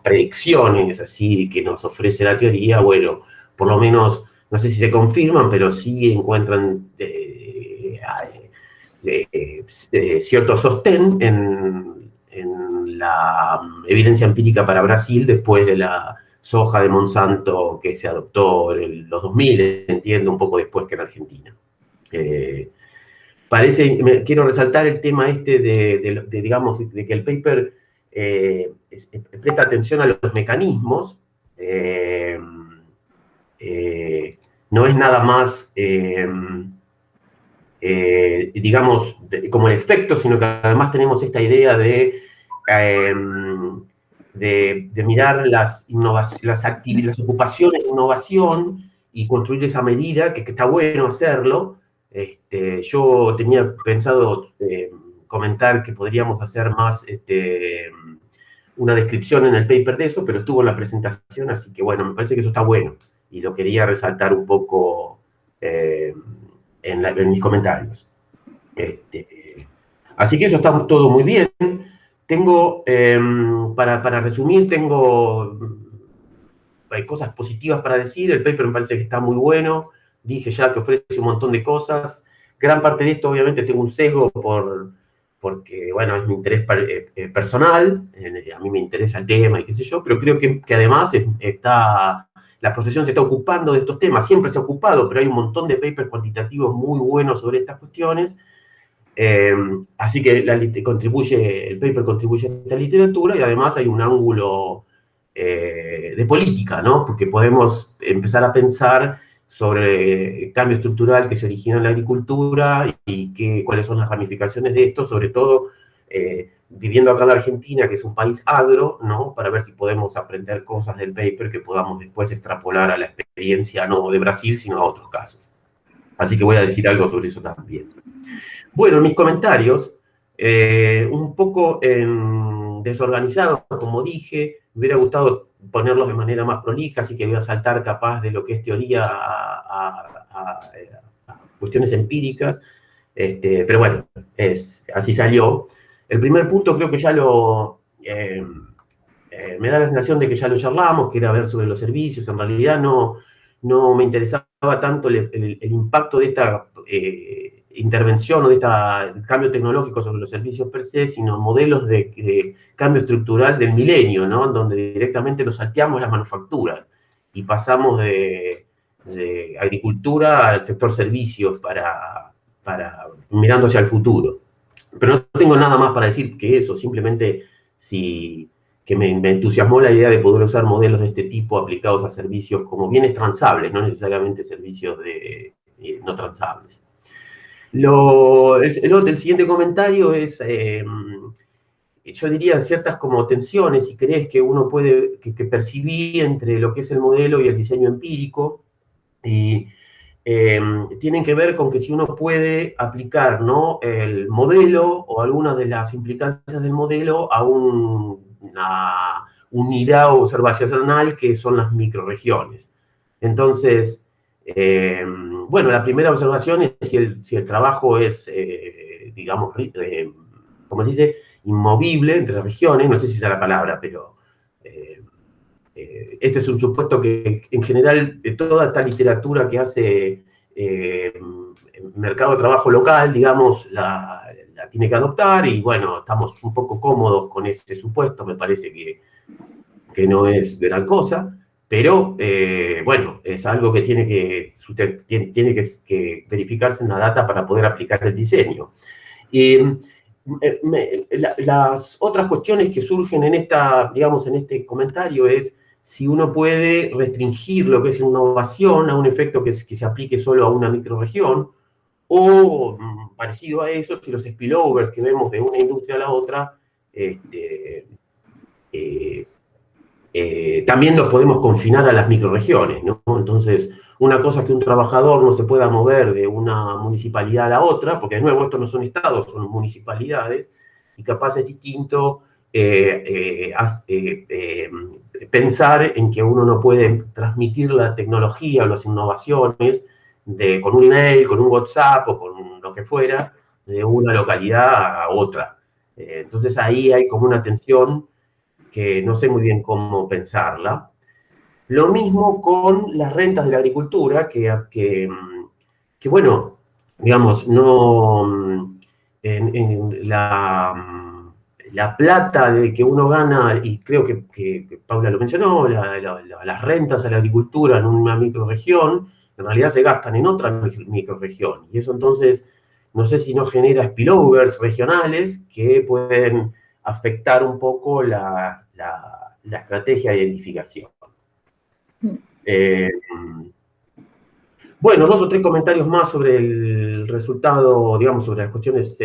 predicciones así que nos ofrece la teoría, bueno, por lo menos, no sé si se confirman, pero sí encuentran cierto sostén en la evidencia empírica para Brasil después de la soja de Monsanto que se adoptó en los 2000, entiendo, un poco después que en Argentina. Quiero resaltar el tema digamos, de que el paper presta atención a los mecanismos, no es nada más, digamos, como el efecto, sino que además tenemos esta idea de mirar las ocupaciones de innovación y construir esa medida, que está bueno hacerlo. Yo tenía pensado comentar que podríamos hacer más una descripción en el paper de eso, pero estuvo en la presentación, así que bueno, me parece que eso está bueno, y lo quería resaltar un poco en mis comentarios. Así que eso está todo muy bien. Tengo, para resumir, hay cosas positivas para decir. El paper me parece que está muy bueno. Dije ya que ofrece un montón de cosas. Gran parte de esto, obviamente, tengo un sesgo porque, bueno, es mi interés personal. A mí me interesa el tema y qué sé yo, pero creo que además la profesión se está ocupando de estos temas. Siempre se ha ocupado, pero hay un montón de papers cuantitativos muy buenos sobre estas cuestiones. Así que el paper contribuye a esta literatura, y además hay un ángulo de política, ¿no? Porque podemos empezar a pensar sobre el cambio estructural que se origina en la agricultura y cuáles son las ramificaciones de esto, sobre todo viviendo acá en la Argentina, que es un país agro, ¿no? Para ver si podemos aprender cosas del paper que podamos después extrapolar a la experiencia no de Brasil, sino a otros casos. Así que voy a decir algo sobre eso también. Bueno, en mis comentarios, un poco desorganizados, como dije, me hubiera gustado ponerlos de manera más prolija, así que voy a saltar capaz de lo que es teoría a cuestiones empíricas, pero bueno, así salió. El primer punto creo que ya me da la sensación de que ya lo charlamos, que era ver sobre los servicios. En realidad no me interesaba tanto el impacto de esta intervención o de este cambio tecnológico sobre los servicios per se, sino modelos de cambio estructural del milenio, ¿no? Donde directamente nos salteamos las manufacturas y pasamos de agricultura al sector servicios mirando hacia el futuro. Pero no tengo nada más para decir que eso, simplemente que me entusiasmó la idea de poder usar modelos de este tipo aplicados a servicios como bienes transables, no necesariamente servicios no transables. El siguiente comentario es, yo diría, ciertas como tensiones, si querés, que uno puede que percibir entre lo que es el modelo y el diseño empírico, y tienen que ver con que si uno puede aplicar, ¿no?, el modelo o algunas de las implicancias del modelo a una unidad observacional que son las microrregiones. Entonces, bueno, la primera observación es si el trabajo es, digamos, como se dice, inmovible entre regiones, no sé si esa es la palabra, pero este es un supuesto que en general de toda esta literatura que hace mercado de trabajo local, digamos, la tiene que adoptar y bueno, estamos un poco cómodos con ese supuesto, me parece que no es gran cosa, pero bueno, es algo que tiene que verificarse en la data para poder aplicar el diseño. Las otras cuestiones que surgen en digamos, en este comentario es si uno puede restringir lo que es innovación a un efecto que se aplique solo a una microrregión, o parecido a eso, si los spillovers que vemos de una industria a la otra, también los podemos confinar a las microrregiones, ¿no? Entonces, una cosa es que un trabajador no se pueda mover de una municipalidad a la otra, porque de nuevo estos no son estados, son municipalidades, y capaz es distinto pensar en que uno no puede transmitir la tecnología o las innovaciones con un email, con un WhatsApp o con lo que fuera, de una localidad a otra. Entonces ahí hay como una tensión que no sé muy bien cómo pensarla. Lo mismo con las rentas de la agricultura, que bueno, digamos, no, en la plata de que uno gana, y creo que Paula lo mencionó, las rentas a la agricultura en una microrregión, en realidad se gastan en otra microrregión. Y eso entonces, no sé si no genera spillovers regionales que pueden afectar un poco la estrategia de identificación. Bueno, 2 o 3 comentarios más sobre el resultado, digamos, sobre las cuestiones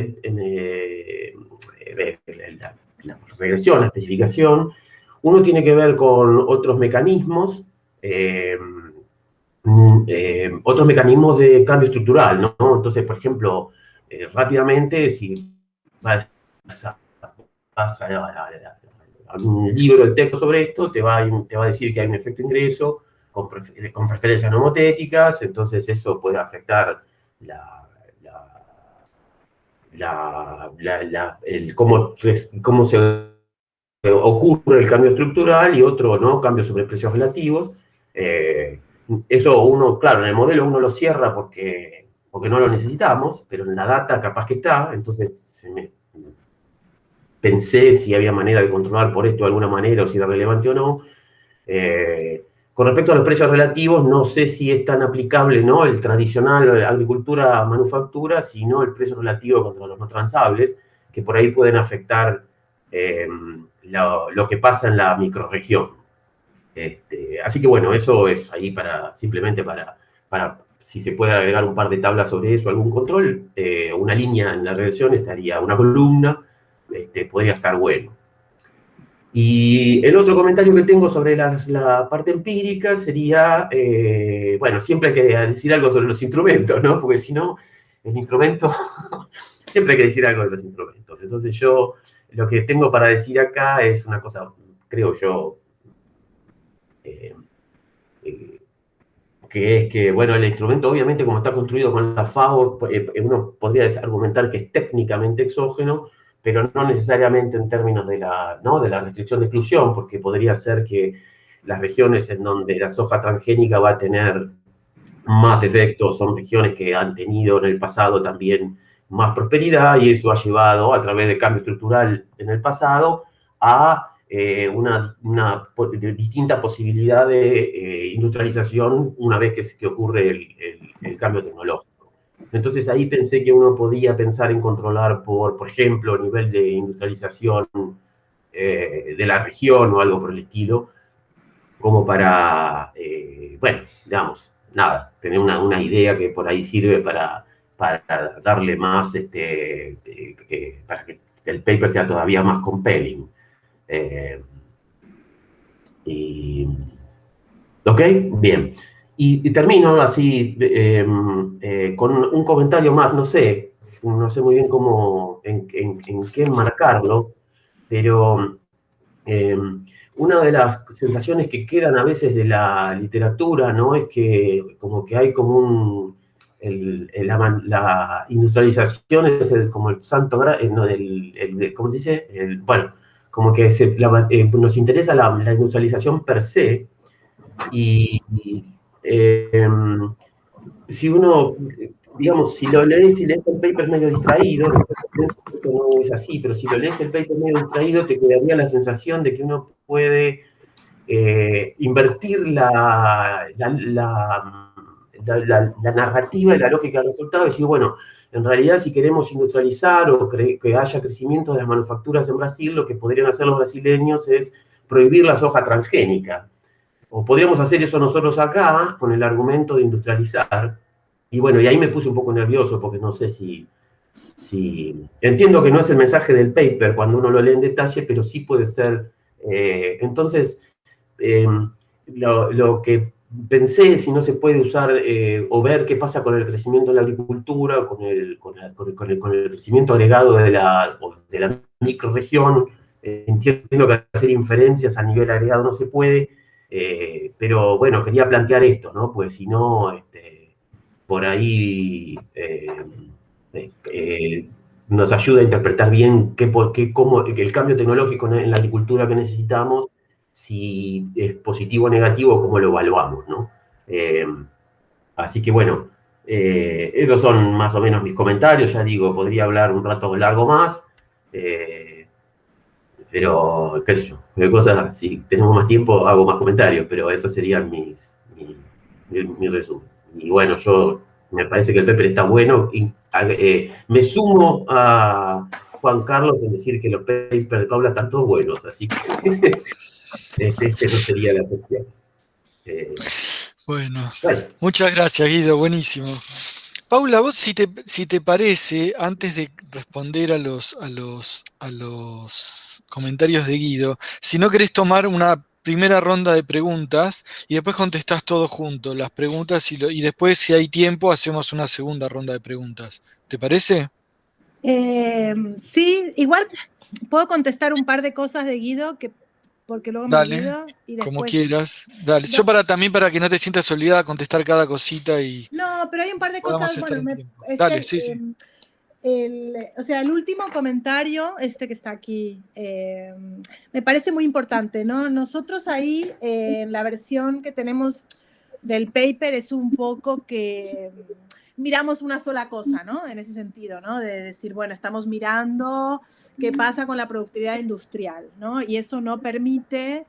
la regresión, la especificación. Uno tiene que ver con otros mecanismos de cambio estructural, ¿no? Entonces, por ejemplo, rápidamente, si vas a un libro de texto sobre esto, te va a decir que hay un efecto ingreso con preferencias nomotéticas, entonces eso puede afectar cómo se ocurre el cambio estructural y otro, ¿no? Cambio sobre precios relativos. Eso uno, claro, en el modelo uno lo cierra porque no lo necesitamos, pero en la data capaz que está, entonces pensé si había manera de controlar por esto de alguna manera o si era relevante o no. Con respecto a los precios relativos, no sé si es tan aplicable, ¿no? El tradicional agricultura-manufactura, sino el precio relativo contra los no transables, que por ahí pueden afectar lo que pasa en la microrregión. Así que bueno, eso es ahí simplemente para si se puede agregar un par de tablas sobre eso, algún control, una línea en la regresión estaría, una columna, podría estar bueno. Y el otro comentario que tengo sobre la parte empírica sería, bueno, siempre hay que decir algo sobre los instrumentos, ¿no? Porque si no, el instrumento, siempre hay que decir algo de los instrumentos. Entonces yo, lo que tengo para decir acá es una cosa, creo yo, que es que, bueno, el instrumento obviamente como está construido con la FAO, uno podría argumentar que es técnicamente exógeno, pero no necesariamente en términos de la restricción de exclusión, porque podría ser que las regiones en donde la soja transgénica va a tener más efectos son regiones que han tenido en el pasado también más prosperidad, y eso ha llevado, a través de cambio estructural en el pasado, a una distinta posibilidad de industrialización una vez que ocurre el cambio tecnológico. Entonces ahí pensé que uno podía pensar en controlar por ejemplo, el nivel de industrialización de la región o algo por el estilo, como para, bueno, digamos, nada, tener una idea que por ahí sirve para darle más, para que el paper sea todavía más compelling. ¿Ok? Bien. Y termino así con un comentario más, no sé muy bien cómo, en qué enmarcarlo, pero una de las sensaciones que quedan a veces de la literatura, ¿no? Es que como que hay como la industrialización es como el santo no, ¿cómo se dice? Bueno, como que nos interesa la industrialización per se, y si uno, digamos, si lees el paper medio distraído, no es así, pero si lo lees el paper medio distraído, te quedaría la sensación de que uno puede invertir la narrativa y la lógica del resultado y decir, bueno, en realidad si queremos industrializar o que haya crecimiento de las manufacturas en Brasil, lo que podrían hacer los brasileños es prohibir la soja transgénica. O podríamos hacer eso nosotros acá con el argumento de industrializar. Y bueno, y ahí me puse un poco nervioso porque no sé si entiendo que no es el mensaje del paper cuando uno lo lee en detalle, pero sí puede ser. Entonces, lo que pensé, si no se puede usar o ver qué pasa con el crecimiento de la agricultura, con el crecimiento agregado de la microrregión, entiendo que hacer inferencias a nivel agregado no se puede, pero bueno, quería plantear esto, ¿no? Pues si no, por ahí nos ayuda a interpretar bien cómo el cambio tecnológico en la agricultura que necesitamos, si es positivo o negativo, cómo lo evaluamos, ¿no? Así que bueno, esos son más o menos mis comentarios. Ya digo, podría hablar un rato largo más, pero qué sé yo, cosas, si tenemos más tiempo hago más comentarios, pero esos serían mi resumen. Y bueno, me parece que el paper está bueno y me sumo a Juan Carlos en decir que los papers de Paula están todos buenos, así que este no sería la excepción. Bueno, muchas gracias, Guido, buenísimo. Paula, vos si te parece, antes de responder a los comentarios de Guido, si no querés tomar una primera ronda de preguntas y después contestás todo junto, las preguntas y después, si hay tiempo, hacemos una segunda ronda de preguntas. ¿Te parece? Sí, igual puedo contestar un par de cosas de Guido porque luego me olvido y después... Como quieras. Dale. Yo también para que no te sientas obligada a contestar cada cosita y... No, pero hay un par de cosas... Bueno, dale, sí. O sea, el último comentario, que está aquí, me parece muy importante, ¿no? Nosotros ahí, en la versión que tenemos del paper, es un poco que miramos una sola cosa, ¿no? En ese sentido, ¿no? De decir, bueno, estamos mirando qué pasa con la productividad industrial, ¿no? Y eso no permite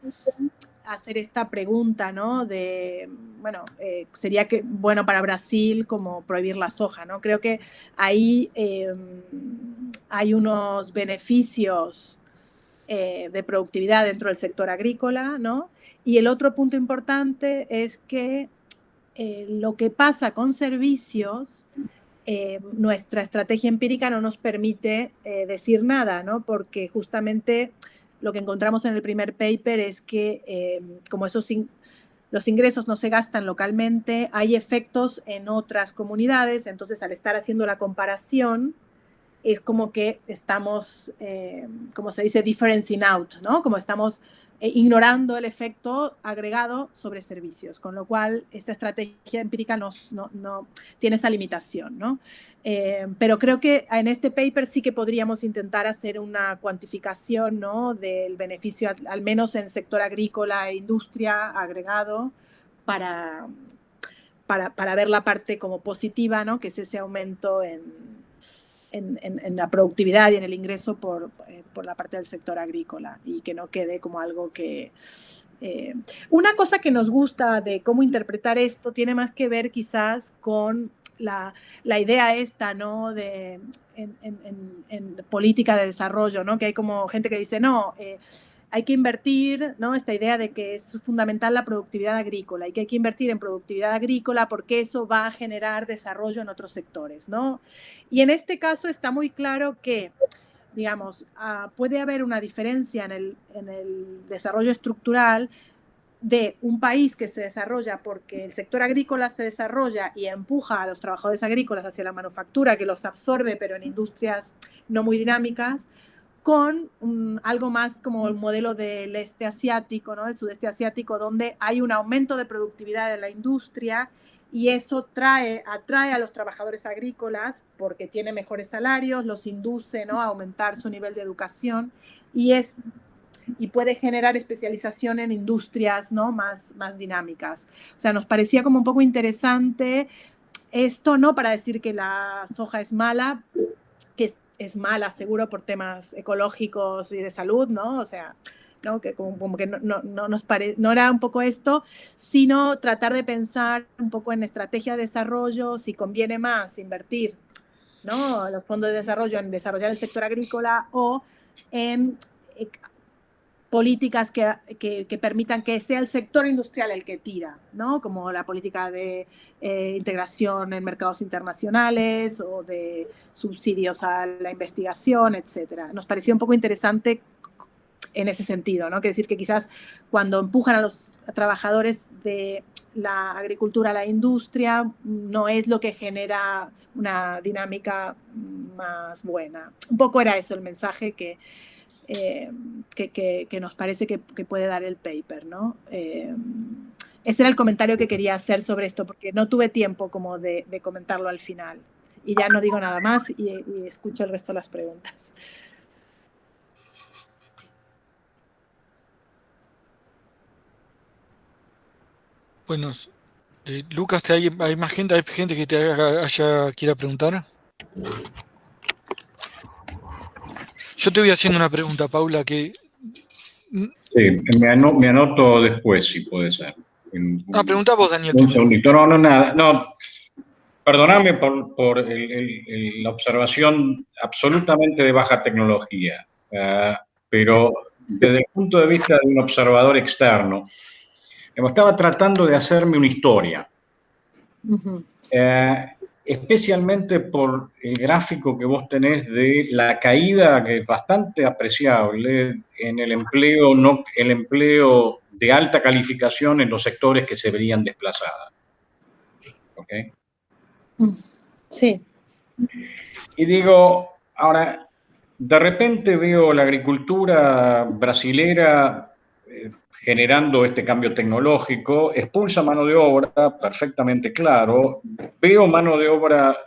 hacer esta pregunta, ¿no? De, bueno, sería bueno para Brasil como prohibir la soja, ¿no? Creo que ahí hay unos beneficios de productividad dentro del sector agrícola, ¿no? Y el otro punto importante es que lo que pasa con servicios, nuestra estrategia empírica no nos permite decir nada, ¿no? Porque justamente lo que encontramos en el primer paper es que como los ingresos no se gastan localmente, hay efectos en otras comunidades, entonces al estar haciendo la comparación, es como que estamos, como se dice, differencing out, ¿no? Como estamos ignorando el efecto agregado sobre servicios, con lo cual esta estrategia empírica no tiene esa limitación, ¿no? Pero creo que en este paper sí que podríamos intentar hacer una cuantificación, ¿no? Del beneficio, al menos en sector agrícola e industria agregado, para ver la parte como positiva, ¿no? Que es ese aumento en la productividad y en el ingreso por la parte del sector agrícola y que no quede como algo que... una cosa que nos gusta de cómo interpretar esto tiene más que ver quizás con la idea esta, ¿no? En política de desarrollo, ¿no? Que hay como gente que dice, no, hay que invertir, ¿no? Esta idea de que es fundamental la productividad agrícola y que hay que invertir en productividad agrícola porque eso va a generar desarrollo en otros sectores, ¿no? Y en este caso está muy claro que, digamos, puede haber una diferencia en el desarrollo estructural de un país que se desarrolla porque el sector agrícola se desarrolla y empuja a los trabajadores agrícolas hacia la manufactura, que los absorbe, pero en industrias no muy dinámicas, con algo más como el modelo del este asiático, ¿no? El sudeste asiático, donde hay un aumento de productividad de la industria y eso atrae a los trabajadores agrícolas porque tiene mejores salarios, los induce, ¿no? A aumentar su nivel de educación y puede generar especialización en industrias, ¿no? más dinámicas. O sea, nos parecía como un poco interesante esto no para decir que la soja es mala, que es mala seguro por temas ecológicos y de salud, ¿no? O sea, ¿no? Que como que no era un poco esto, sino tratar de pensar un poco en estrategia de desarrollo, si conviene más invertir, ¿no? Los fondos de desarrollo en desarrollar el sector agrícola o en políticas que permitan que sea el sector industrial el que tira, ¿no? Como la política de integración en mercados internacionales o de subsidios a la investigación, etcétera. Nos pareció un poco interesante en ese sentido, ¿no? Que decir que quizás cuando empujan a los trabajadores de la agricultura a la industria no es lo que genera una dinámica más buena. Un poco era eso el mensaje que nos parece que puede dar el paper, ¿no? Ese era el comentario que quería hacer sobre esto, porque no tuve tiempo como de comentarlo al final. Y ya no digo nada más y escucho el resto de las preguntas. Bueno, Lucas, ¿hay más gente? ¿Hay gente que quiera preguntar? Yo te voy haciendo una pregunta, Paula, que... Sí, me anoto después, si puede ser. Pregunta vos, Daniel. Un segundito. No, nada. No, perdóname por la observación absolutamente de baja tecnología, pero desde el punto de vista de un observador externo, estaba tratando de hacerme una historia. Uh-huh. Especialmente por el gráfico que vos tenés de la caída, que es bastante apreciable, en el empleo de alta calificación en los sectores que se verían desplazadas. ¿Ok? Sí. Y digo, ahora, de repente veo la agricultura brasilera generando este cambio tecnológico, expulsa mano de obra, perfectamente claro, veo mano de obra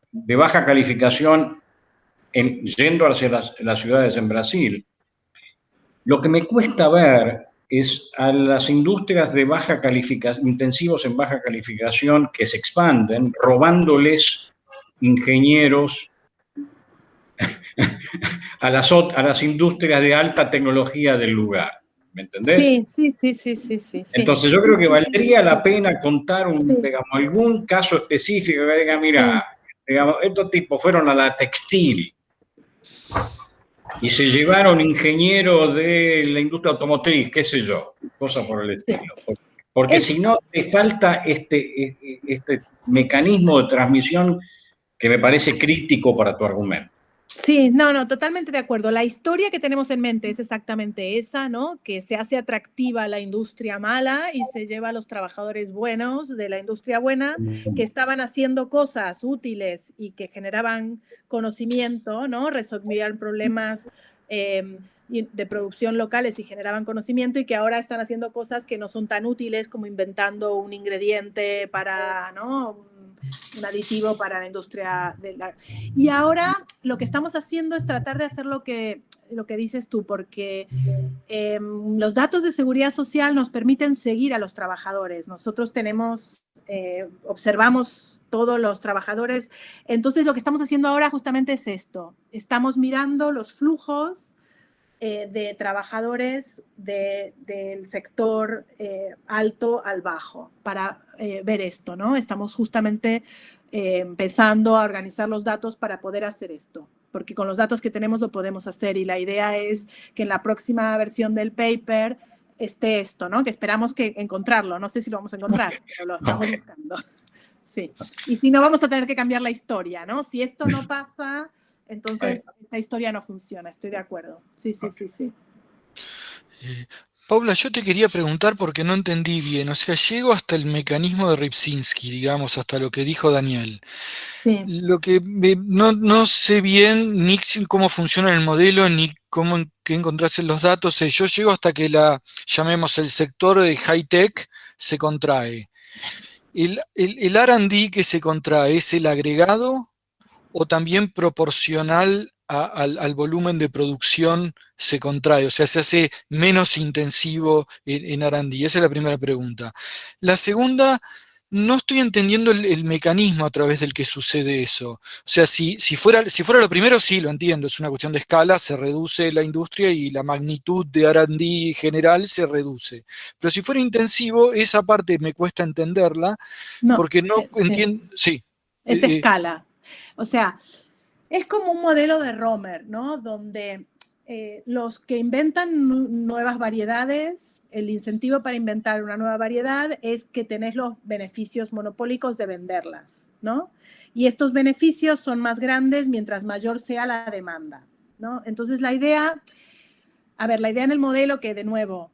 de baja calificación yendo hacia las ciudades en Brasil. Lo que me cuesta ver es a las industrias de baja calificación, intensivos en baja calificación, que se expanden, robándoles ingenieros a las industrias de alta tecnología del lugar. ¿Me entendés? Sí. Entonces yo creo que valdría la pena contar digamos, algún caso específico que diga, mira, digamos, estos tipos fueron a la textil y se llevaron ingenieros de la industria automotriz, qué sé yo, cosas por el estilo. Porque si no, te falta este mecanismo de transmisión que me parece crítico para tu argumento. Sí, no, totalmente de acuerdo. La historia que tenemos en mente es exactamente esa, ¿no? Que se hace atractiva la industria mala y se lleva a los trabajadores buenos de la industria buena que estaban haciendo cosas útiles y que generaban conocimiento, ¿no? Resolvían problemas de producción locales y generaban conocimiento, y que ahora están haciendo cosas que no son tan útiles, como inventando un ingrediente para, ¿no? Un aditivo para la industria y ahora lo que estamos haciendo es tratar de hacer lo que dices tú, porque los datos de seguridad social nos permiten seguir a los trabajadores. Nosotros observamos todos los trabajadores. Entonces lo que estamos haciendo ahora justamente es esto. Estamos mirando los flujos de trabajadores del sector alto al bajo para ver esto, ¿no? Estamos justamente empezando a organizar los datos para poder hacer esto, porque con los datos que tenemos lo podemos hacer, y la idea es que en la próxima versión del paper esté esto, ¿no? Que esperamos encontrarlo. No sé si lo vamos a encontrar, pero lo estamos buscando. Sí. Y si no, vamos a tener que cambiar la historia, ¿no? Si esto no pasa, entonces esta historia no funciona. Estoy de acuerdo. Sí. Paula, yo te quería preguntar porque no entendí bien. O sea, llego hasta el mecanismo de Rybczynski, digamos, hasta lo que dijo Daniel. Sí. Lo que no sé bien ni cómo funciona el modelo, ni qué encontrarse en los datos. Yo llego hasta que llamemos el sector de high-tech se contrae. ¿El R&D que se contrae es el agregado o también proporcional al volumen de producción se contrae? O sea, se hace menos intensivo en R&D. Esa es la primera pregunta. La segunda, no estoy entendiendo el mecanismo a través del que sucede eso. O sea, si fuera lo primero, sí, lo entiendo. Es una cuestión de escala, se reduce la industria y la magnitud de R&D general se reduce. Pero si fuera intensivo, esa parte me cuesta entenderla, No, porque no sí, entiendo... Sí. es escala. O sea, es como un modelo de Romer, ¿no? Donde los que inventan nuevas variedades, el incentivo para inventar una nueva variedad es que tenés los beneficios monopólicos de venderlas, ¿no? Y estos beneficios son más grandes mientras mayor sea la demanda, ¿no? Entonces la idea en el modelo, que de nuevo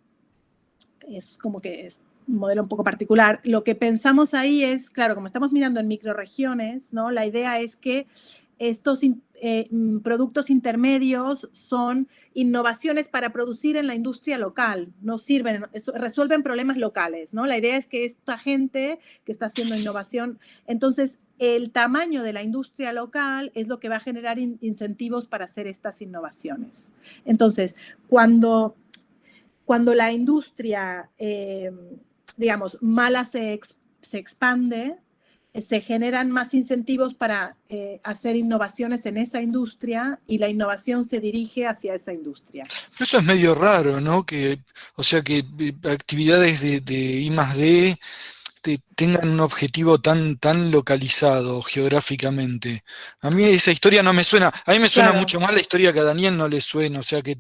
es como que es un modelo un poco particular, lo que pensamos ahí es, claro, como estamos mirando en microregiones, ¿no? La idea es que estos productos intermedios son innovaciones para producir en la industria local, no sirven, resuelven problemas locales, ¿no? La idea es que esta gente que está haciendo innovación, entonces el tamaño de la industria local es lo que va a generar incentivos para hacer estas innovaciones. Entonces, cuando la industria, digamos, mala se expande, se generan más incentivos para hacer innovaciones en esa industria y la innovación se dirige hacia esa industria. Eso es medio raro, ¿no? O sea, que actividades de I+D tengan un objetivo tan localizado geográficamente. A mí esa historia no me suena. A mí me suena mucho más la historia que a Daniel no le suena. O sea, que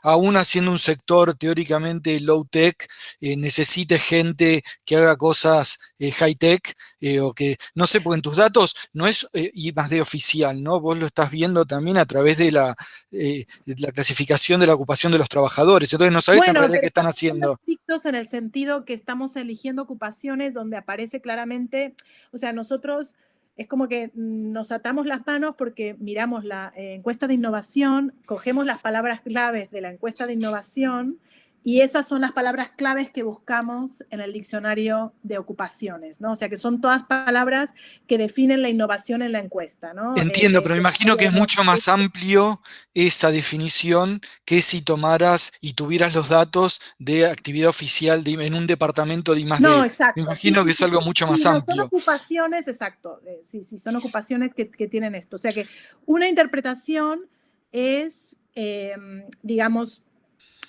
aún haciendo un sector teóricamente low-tech, necesite gente que haga cosas high-tech, o que, no sé, porque en tus datos no es I+D oficial, ¿no? Vos lo estás viendo también a través de la clasificación de la ocupación de los trabajadores. Entonces no sabés en realidad qué están haciendo. Estrictos en el sentido que estamos eligiendo ocupaciones donde aparece claramente, o sea, nosotros es como que nos atamos las manos porque miramos la encuesta de innovación, cogemos las palabras claves de la encuesta de innovación y esas son las palabras claves que buscamos en el diccionario de ocupaciones, ¿no? O sea, que son todas palabras que definen la innovación en la encuesta, ¿no? Entiendo, pero me imagino que es mucho más amplio esa definición que si tomaras y tuvieras los datos de actividad oficial en un departamento de I+D. No, exacto. Me imagino que es algo mucho más amplio. Son ocupaciones, exacto. Sí, son ocupaciones que tienen esto. O sea que una interpretación es, digamos,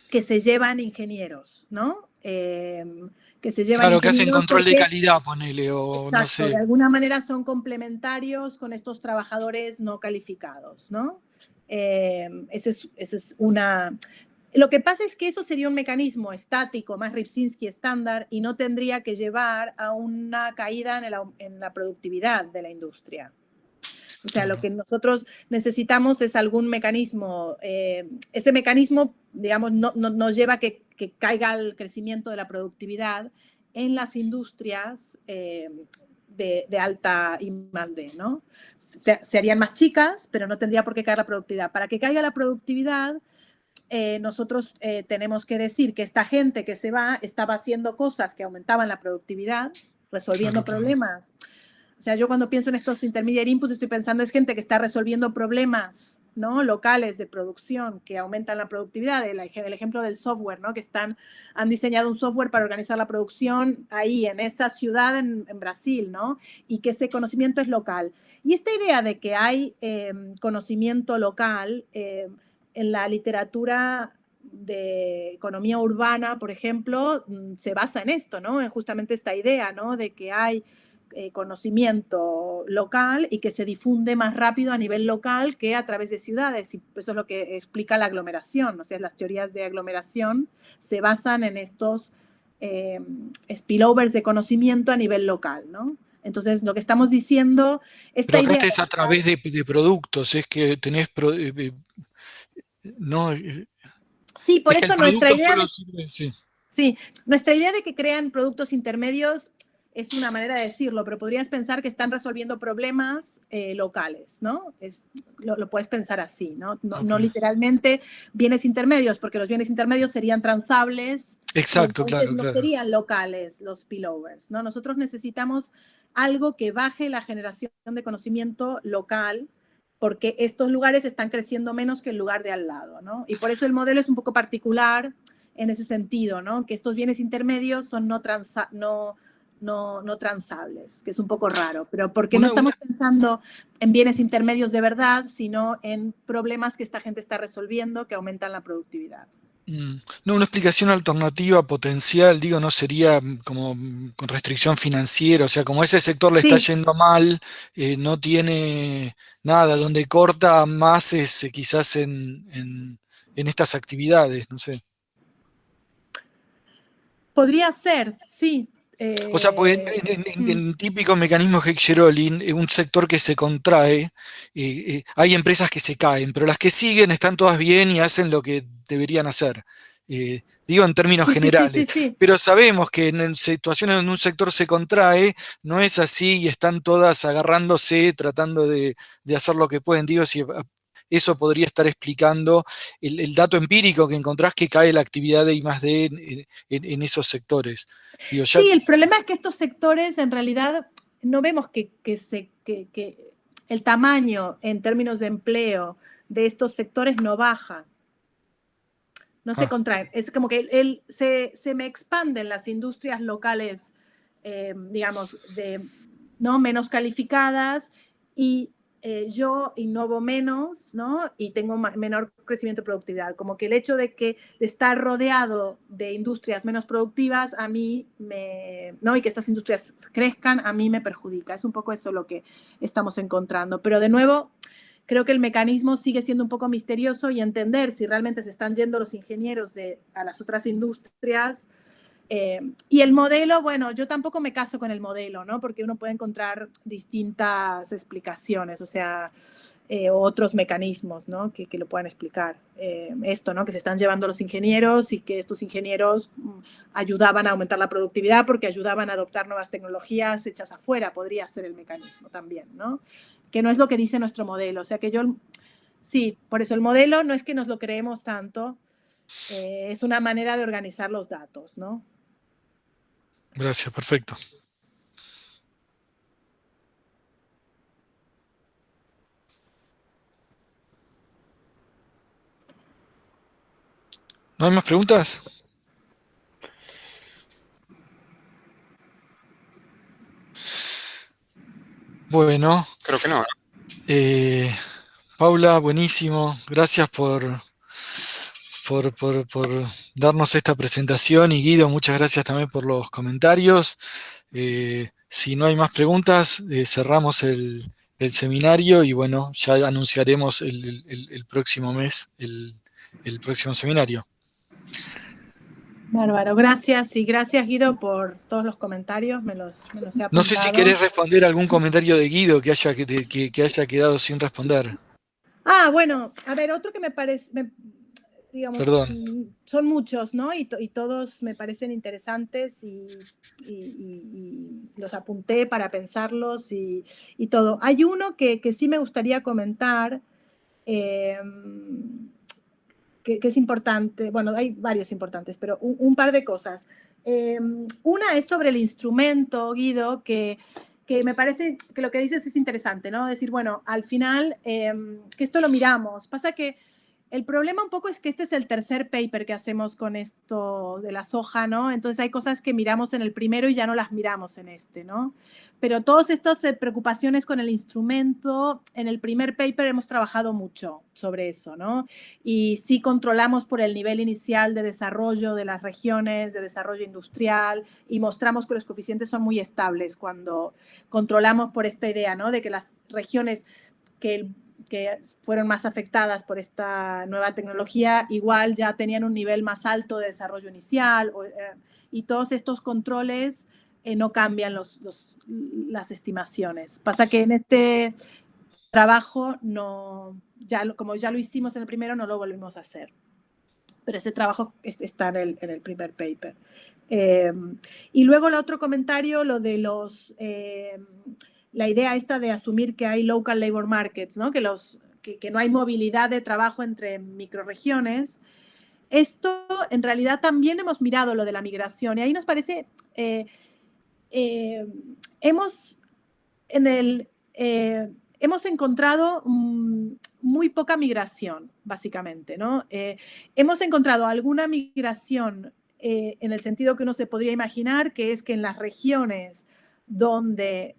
que se llevan ingenieros, ¿no? Que se llevan claro, que hacen control de calidad, ponele, o exacto, no sé. De alguna manera son complementarios con estos trabajadores no calificados, ¿no? Esa es una... Lo que pasa es que eso sería un mecanismo estático, más Ripsinski estándar, y no tendría que llevar a una caída en la productividad de la industria. O sea, lo que nosotros necesitamos es algún mecanismo. Ese mecanismo, digamos, no lleva a que caiga el crecimiento de la productividad en las industrias de alta I+D, ¿no? Se harían más chicas, pero no tendría por qué caer la productividad. Para que caiga la productividad, nosotros tenemos que decir que esta gente que se va estaba haciendo cosas que aumentaban la productividad, resolviendo problemas. O sea, yo cuando pienso en estos intermediate inputs estoy pensando es gente que está resolviendo problemas, ¿no? Locales de producción que aumentan la productividad. El ejemplo del software, ¿no? Que han diseñado un software para organizar la producción ahí, en esa ciudad en Brasil, ¿no? Y que ese conocimiento es local. Y esta idea de que hay conocimiento local, en la literatura de economía urbana, por ejemplo, se basa en esto, ¿no? En justamente esta idea, ¿no? De que hay conocimiento local y que se difunde más rápido a nivel local que a través de ciudades. Y eso es lo que explica la aglomeración. O sea, las teorías de aglomeración se basan en estos spillovers de conocimiento a nivel local, ¿no? Entonces, lo que estamos diciendo... Pero acá es a través de productos, es que tenés... no, sí, por eso nuestra idea... nuestra idea de que crean productos intermedios es una manera de decirlo, pero podrías pensar que están resolviendo problemas locales, ¿no? Lo puedes pensar así, ¿no? No literalmente bienes intermedios, porque los bienes intermedios serían transables. Exacto, claro. No serían locales los spillovers, ¿no? Nosotros necesitamos algo que baje la generación de conocimiento local, porque estos lugares están creciendo menos que el lugar de al lado, ¿no? Y por eso el modelo es un poco particular en ese sentido, ¿no? Que estos bienes intermedios son no no transables, que es un poco raro, pero porque no estamos pensando en bienes intermedios de verdad, sino en problemas que esta gente está resolviendo que aumentan la productividad. No, una explicación alternativa potencial, digo, no sería como con restricción financiera, o sea, como ese sector le está yendo mal, no tiene nada, donde corta más es quizás en estas actividades, no sé. Podría ser, sí. O sea, pues en típicos mecanismos Heck-Sherolin, un sector que se contrae, hay empresas que se caen, pero las que siguen están todas bien y hacen lo que deberían hacer. Digo en términos generales. Sí. Pero sabemos que en situaciones donde un sector se contrae, no es así y están todas agarrándose, tratando de hacer lo que pueden. Digo, si eso podría estar explicando el dato empírico que encontrás que cae la actividad de I+D en esos sectores. Digo, ya... Sí, el problema es que estos sectores en realidad no vemos que el tamaño en términos de empleo de estos sectores no baja. No se contraen. Es como que se me expanden las industrias locales, digamos, ¿no? menos calificadas y yo innovo menos, ¿no? Y tengo menor crecimiento de productividad. Como que el hecho de estar rodeado de industrias menos productivas a mí ¿no? Y que estas industrias crezcan, a mí me perjudica. Es un poco eso lo que estamos encontrando. Pero de nuevo, creo que el mecanismo sigue siendo un poco misterioso y entender si realmente se están yendo los ingenieros a las otras industrias. Y el modelo, bueno, yo tampoco me caso con el modelo, ¿no? Porque uno puede encontrar distintas explicaciones, o sea, otros mecanismos, ¿no? Que lo puedan explicar. Esto, ¿no? Que se están llevando los ingenieros y que estos ingenieros ayudaban a aumentar la productividad porque ayudaban a adoptar nuevas tecnologías hechas afuera, podría ser el mecanismo también, ¿no? Que no es lo que dice nuestro modelo. O sea que sí, por eso el modelo no es que nos lo creemos tanto, es una manera de organizar los datos, ¿no? Gracias, perfecto. ¿No hay más preguntas? Bueno. Creo que no. Paula, buenísimo. Gracias por darnos esta presentación y Guido, muchas gracias también por los comentarios. Si no hay más preguntas, cerramos el seminario y bueno, ya anunciaremos el próximo mes el próximo seminario. Bárbaro, gracias y gracias Guido por todos los comentarios, me los he apuntado. No sé si querés responder algún comentario de Guido que haya quedado sin responder. Bueno, a ver, otro que me parece, digamos, perdón. Son muchos, ¿no? Y todos me parecen interesantes y los apunté para pensarlos y todo. Hay uno que sí me gustaría comentar, que es importante, bueno, hay varios importantes, pero un par de cosas. Una es sobre el instrumento, Guido, que me parece que lo que dices es interesante, ¿no? Decir, bueno, al final, que esto lo miramos. Pasa que el problema un poco es que este es el tercer paper que hacemos con esto de la soja, ¿no? Entonces hay cosas que miramos en el primero y ya no las miramos en este, ¿no? Pero todas estas preocupaciones con el instrumento, en el primer paper hemos trabajado mucho sobre eso, ¿no? Y sí controlamos por el nivel inicial de desarrollo de las regiones, de desarrollo industrial, y mostramos que los coeficientes son muy estables cuando controlamos por esta idea, ¿no? De que las regiones que fueron más afectadas por esta nueva tecnología, igual ya tenían un nivel más alto de desarrollo inicial, y todos estos controles no cambian las estimaciones. Pasa que en este trabajo, como ya lo hicimos en el primero, no lo volvimos a hacer. Pero ese trabajo está en el primer paper. Y luego el otro comentario, lo de la idea esta de asumir que hay local labor markets, ¿no? Que no hay movilidad de trabajo entre microrregiones. Esto, en realidad, también hemos mirado lo de la migración y ahí nos parece, hemos encontrado muy poca migración, básicamente, ¿no? Hemos encontrado alguna migración en el sentido que uno se podría imaginar, que es que en las regiones donde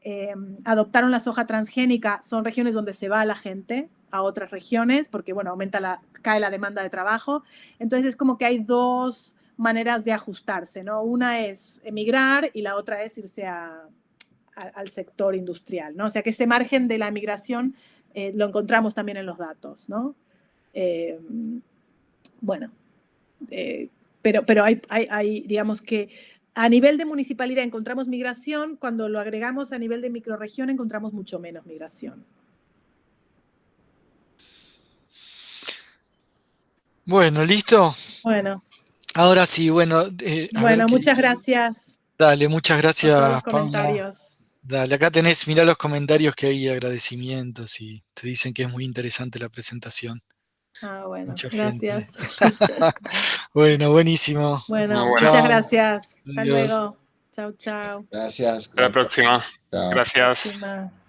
adoptaron la soja transgénica son regiones donde se va la gente a otras regiones, porque, bueno, cae la demanda de trabajo. Entonces es como que hay dos maneras de ajustarse, ¿no? Una es emigrar y la otra es irse al sector industrial, ¿no? O sea que ese margen de la migración lo encontramos también en los datos, ¿no? Bueno, pero hay, digamos que a nivel de municipalidad encontramos migración, cuando lo agregamos a nivel de microrregión encontramos mucho menos migración. Bueno, ¿listo? Bueno. Ahora sí, bueno. Bueno, muchas gracias. Dale, muchas gracias, por todos los Paula. comentarios. Dale, acá tenés, mirá los comentarios que hay, agradecimientos y te dicen que es muy interesante la presentación. Bueno, Mucha gracias. Bueno, buenísimo. Bueno, Muy bueno. muchas gracias. Hasta Adiós. luego. Chau, chau. Gracias. Hasta la próxima. Chao. Gracias. Próxima.